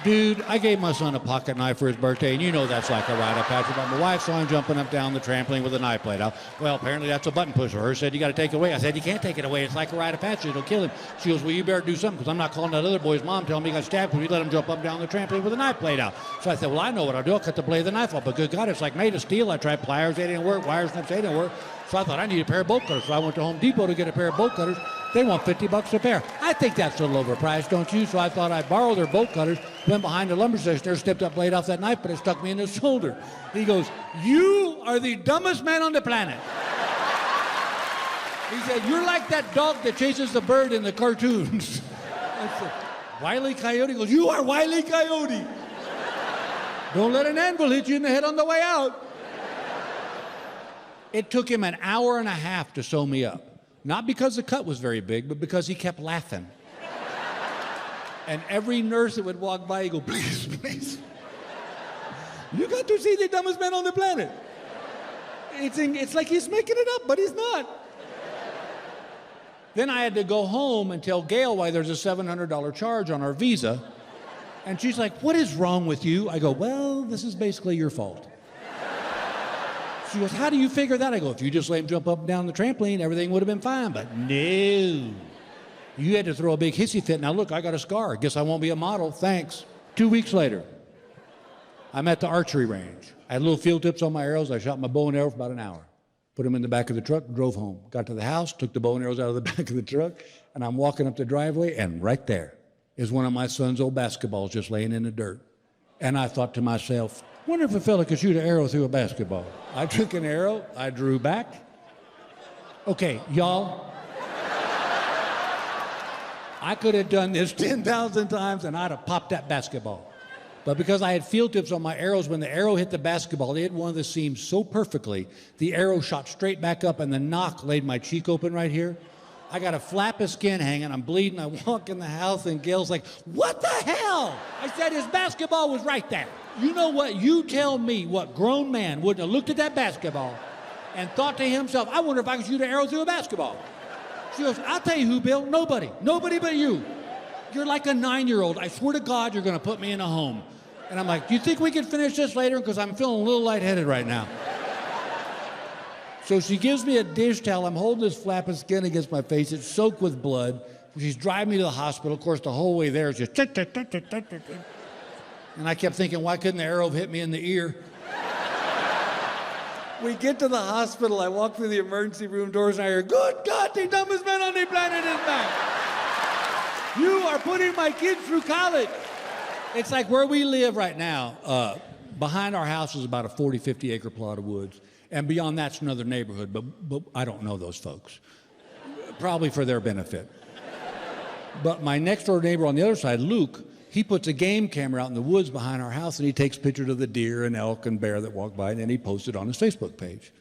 Dude, I gave my son a pocket knife for his birthday, and you know that's like a rite of passage. But my wife saw him jumping up down the trampoline with a knife blade out. Well, apparently that's a button pusher. Her said, you got to take it away. I said, you can't take it away. It's like a rite of passage. It'll kill him. She goes, well, you better do something, because I'm not calling that other boy's mom telling me he got stabbed because we let him jump up and down the trampoline with a knife blade out. So I said, well, I know what I'll do. I'll cut the blade of the knife off. But good God, it's like made of steel. I tried pliers. They didn't work. Wire snips, they didn't work. So I thought I need a pair of bolt cutters. So I went to Home Depot to get a pair of bolt cutters. They want $50 a pair. I think that's a little overpriced, don't you? So I thought I'd borrow their bolt cutters, went behind the lumber section there, snipped that blade off that knife, but it stuck me in the shoulder. He goes, you are the dumbest man on the planet. He said, you're like that dog that chases the bird in the cartoons. I said, Wile E. Coyote? He goes, you are Wile E. Coyote. Don't let an anvil hit you in the head on the way out. It took him an hour and a half to sew me up. Not because the cut was very big, but because he kept laughing. And every nurse that would walk by, he'd go, please, please. You got to see the dumbest man on the planet. It's like he's making it up, but he's not. Then I had to go home and tell Gail why there's a $700 charge on our visa. And she's like, what is wrong with you? I go, well, this is basically your fault. She goes, how do you figure that? I go, if you just let him jump up and down the trampoline, everything would have been fine. But no. You had to throw a big hissy fit. Now, look, I got a scar. Guess I won't be a model. Thanks. 2 weeks later, I'm at the archery range. I had little field tips on my arrows. I shot my bow and arrow for about an hour. Put them in the back of the truck, drove home. Got to the house, took the bow and arrows out of the back of the truck, and I'm walking up the driveway, and right there is one of my son's old basketballs just laying in the dirt. And I thought to myself, wonder if a fella could shoot an arrow through a basketball. I took an arrow, I drew back. Okay, y'all, I could have done this 10,000 times and I'd have popped that basketball. But because I had field tips on my arrows, when the arrow hit the basketball, it hit one of the seams so perfectly, the arrow shot straight back up and the knock laid my cheek open right here. I got a flap of skin hanging. I'm bleeding. I walk in the house, and Gail's like, "What the hell?" I said, "His basketball was right there." You know what? You tell me what grown man wouldn't have looked at that basketball and thought to himself, "I wonder if I could shoot an arrow through a basketball." She goes, "I'll tell you who, Bill. Nobody. Nobody but you. You're like a 9-year-old. I swear to God, you're going to put me in a home." And I'm like, "Do you think we could finish this later? Because I'm feeling a little lightheaded right now." So she gives me a dish towel. I'm holding this flap of skin against my face. It's soaked with blood. She's driving me to the hospital. Of course, the whole way there is just... And I kept thinking, why couldn't the arrow have hit me in the ear? We get to the hospital. I walk through the emergency room doors, and I hear, "Good God, the dumbest man on the planet is back. You are putting my kids through college." It's like where we live right now. Behind our house is about a 40, 50-acre plot of woods. And beyond that's another neighborhood, but I don't know those folks. Probably for their benefit. But my next door neighbor on the other side, Luke, he puts a game camera out in the woods behind our house, and he takes pictures of the deer and elk and bear that walk by, and then he posts it on his Facebook page.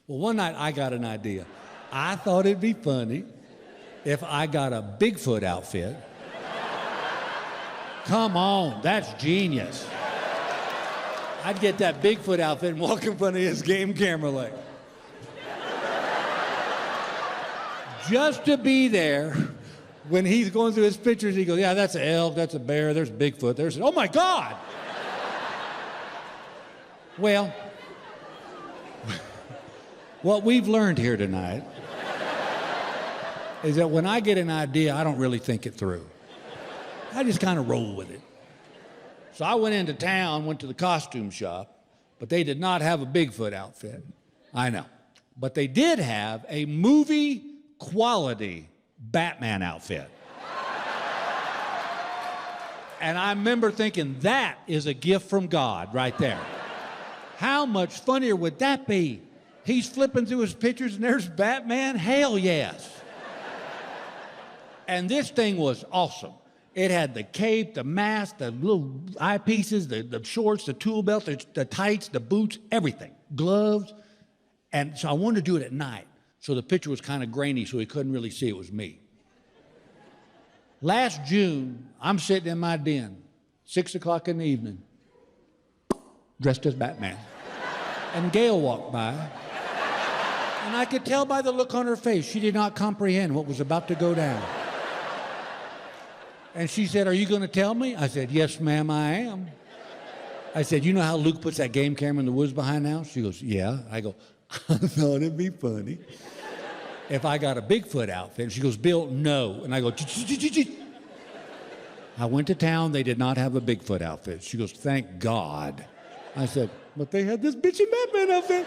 Well, one night I got an idea. I thought it'd be funny if I got a Bigfoot outfit. Come on, that's genius. I'd get that Bigfoot outfit and walk in front of his game camera like. Just to be there when he's going through his pictures, he goes, "Yeah, that's an elk, that's a bear, there's Bigfoot, there's, oh my God!" Well, what we've learned here tonight is that when I get an idea, I don't really think it through. I just kind of roll with it. So I went into town, went to the costume shop, but they did not have a Bigfoot outfit. I know. But they did have a movie quality Batman outfit. And I remember thinking, that is a gift from God right there. How much funnier would that be? He's flipping through his pictures and there's Batman? Hell yes. And this thing was awesome. It had the cape, the mask, the little eyepieces, the shorts, the tool belt, the tights, the boots, everything, gloves. And so I wanted to do it at night. So the picture was kind of grainy, so he couldn't really see it was me. Last June, I'm sitting in my den, 6 o'clock in the evening, dressed as Batman. And Gail walked by. And I could tell by the look on her face, she did not comprehend what was about to go down. And she said, "Are you going to tell me?" I said, "Yes, ma'am, I am." I said, "You know how Luke puts that game camera in the woods behind the house?" She goes, "Yeah." I go, "I thought it'd be funny if I got a Bigfoot outfit." And she goes, "Bill, no." And I go, "Ch-ch-ch-ch-ch." I went to town. They did not have a Bigfoot outfit. She goes, "Thank God." I said, "But they had this bitchy Batman outfit."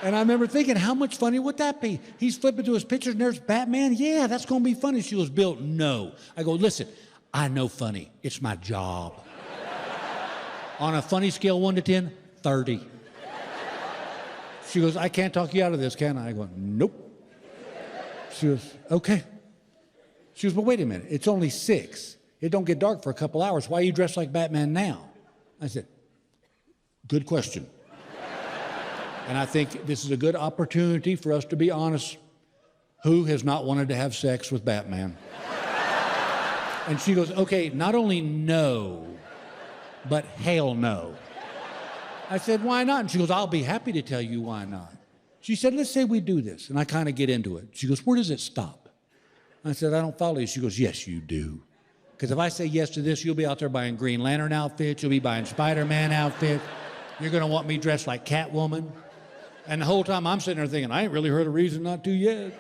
And I remember thinking, how much funny would that be? He's flipping through his pictures and there's Batman. Yeah, that's going to be funny. She goes, "Bill, no." I go, "Listen, I know funny. It's my job." On a funny scale, 1 to 10, 30. She goes, "I can't talk you out of this, can I?" I go, "Nope." She goes, "Okay." She goes, "But wait a minute. It's only 6. It don't get dark for a couple hours. Why are you dressed like Batman now?" I said, "Good question. And I think this is a good opportunity for us to be honest. Who has not wanted to have sex with Batman?" And she goes, "Okay, not only no, but hell no." I said, "Why not?" And she goes, "I'll be happy to tell you why not." She said, "Let's say we do this." And I kind of get into it. She goes, "Where does it stop?" I said, "I don't follow you." She goes, "Yes, you do. Because if I say yes to this, you'll be out there buying Green Lantern outfits. You'll be buying Spider-Man outfits. You're going to want me dressed like Catwoman." And the whole time I'm sitting there thinking, I ain't really heard a reason not to yet.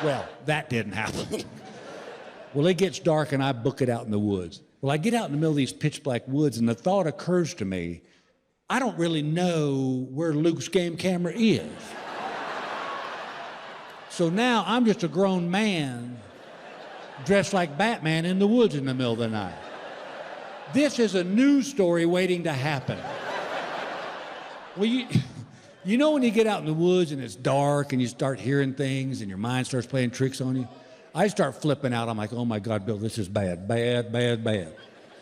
Well, that didn't happen. Well, it gets dark and I book it out in the woods. Well, I get out in the middle of these pitch black woods and the thought occurs to me, I don't really know where Luke's game camera is. So now I'm just a grown man dressed like Batman in the woods in the middle of the night. This is a news story waiting to happen. Well, you know when you get out in the woods and it's dark and you start hearing things and your mind starts playing tricks on you? I start flipping out. I'm like, "Oh my God, Bill, this is bad, bad, bad, bad.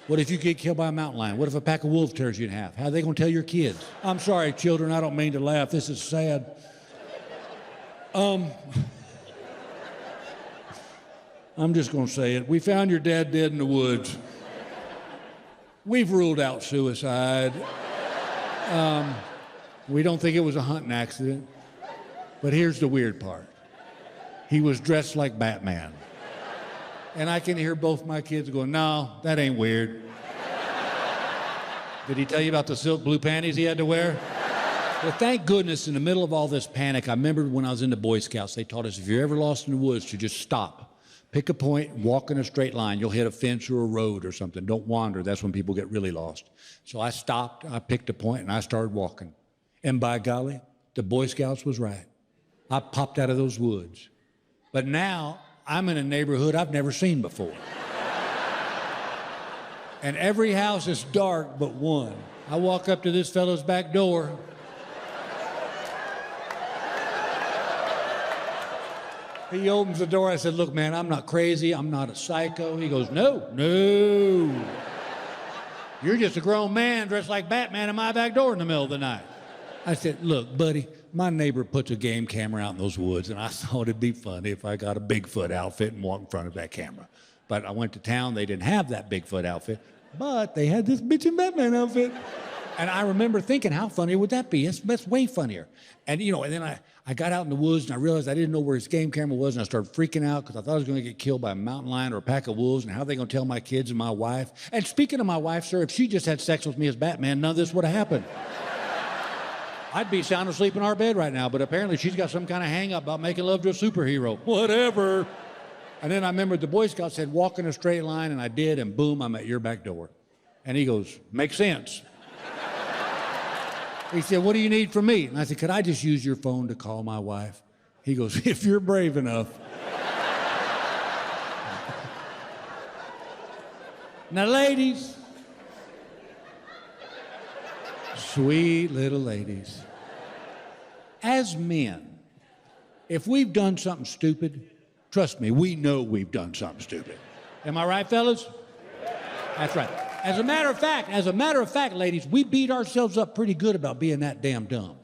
What if you get killed by a mountain lion? What if a pack of wolves tears you in half? How are they going to tell your kids?" I'm sorry, children, I don't mean to laugh. This is sad. I'm just going to say it. We found your dad dead in the woods. We've ruled out suicide. We don't think it was a hunting accident. But here's the weird part. He was dressed like Batman. And I can hear both my kids going, no, that ain't weird. Did he tell you about the silk blue panties he had to wear? Well, thank goodness, in the middle of all this panic, I remember when I was in the Boy Scouts, they taught us if you're ever lost in the woods to just stop. Pick a point, walk in a straight line. You'll hit a fence or a road or something. Don't wander. That's when people get really lost. So I stopped, I picked a point, and I started walking. And by golly, the Boy Scouts was right. I popped out of those woods. But now I'm in a neighborhood I've never seen before. And every house is dark but one. I walk up to this fellow's back door. He opens the door. I said, look, man, I'm not crazy. I'm not a psycho. He goes, no. You're just a grown man dressed like Batman in my back door in the middle of the night. I said, look, buddy, my neighbor puts a game camera out in those woods, and I thought it'd be funny if I got a Bigfoot outfit and walked in front of that camera. But I went to town. They didn't have that Bigfoot outfit, but they had this bitchin' Batman outfit. And I remember thinking, how funny would that be? That's way funnier. And, you know, and then I got out in the woods, and I realized I didn't know where his game camera was, and I started freaking out because I thought I was going to get killed by a mountain lion or a pack of wolves, and how are they going to tell my kids and my wife? And speaking of my wife, sir, if she just had sex with me as Batman, none of this would have happened. I'd be sound asleep in our bed right now, but apparently she's got some kind of hang-up about making love to a superhero. Whatever. And then I remembered the Boy Scout said, walk in a straight line, and I did, and boom, I'm at your back door. And he goes, makes sense. He said, what do you need from me? And I said, could I just use your phone to call my wife? He goes, if you're brave enough. Now, ladies, sweet little ladies, as men, if we've done something stupid, trust me, we know we've done something stupid. Am I right, fellas? That's right. As a matter of fact, ladies, we beat ourselves up pretty good about being that damn dumb.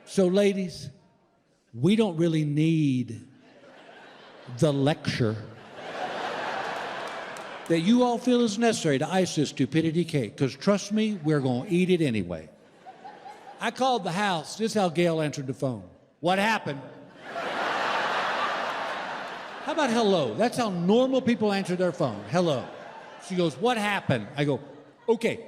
So, ladies, we don't really need the lecture that you all feel is necessary to ice this stupidity cake, because trust me, we're going to eat it anyway. I called the house. This is how Gail answered the phone. What happened? How about hello? That's how normal people answer their phone. Hello. She goes, what happened? I go, okay.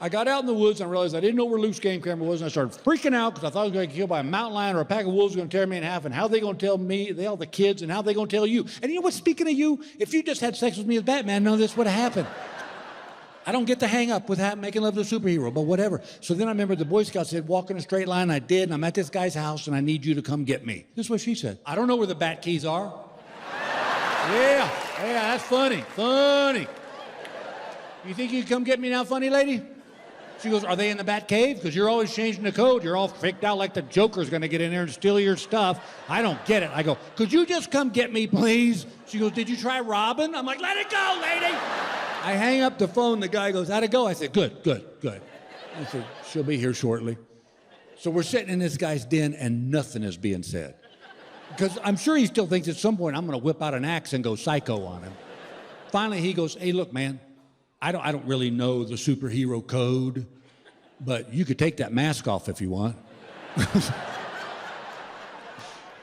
I got out in the woods and I realized I didn't know where Luke's game camera was, and I started freaking out because I thought I was going to get killed by a mountain lion or a pack of wolves going to tear me in half, and how are they going to tell me, all the kids, and how are they going to tell you? And you know what, speaking of you, if you just had sex with me as Batman, none of this would have happened. I don't get the hang up with making love to a superhero, but whatever. So then I remember the Boy Scout said, walk in a straight line. I did, and I'm at this guy's house, and I need you to come get me. This is what she said. I don't know where the bat keys are. Yeah, that's funny. You think you can come get me now, funny lady? She goes, are they in the bat cave? Because you're always changing the code. You're all freaked out like the Joker's going to get in there and steal your stuff. I don't get it. I go, could you just come get me, please? She goes, did you try Robin? I'm like, let it go, lady. I hang up the phone. The guy goes, how'd it go? I said, good. I said, she'll be here shortly. So we're sitting in this guy's den, and nothing is being said. Because I'm sure he still thinks at some point I'm going to whip out an axe and go psycho on him. Finally, he goes, hey, look, man, I don't really know the superhero code, but you could take that mask off if you want.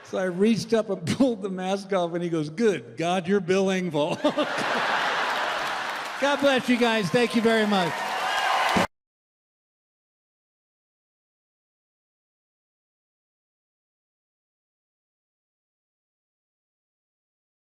So I reached up and pulled the mask off, and he goes, good God, you're Bill Engvall. God bless you guys. Thank you very much.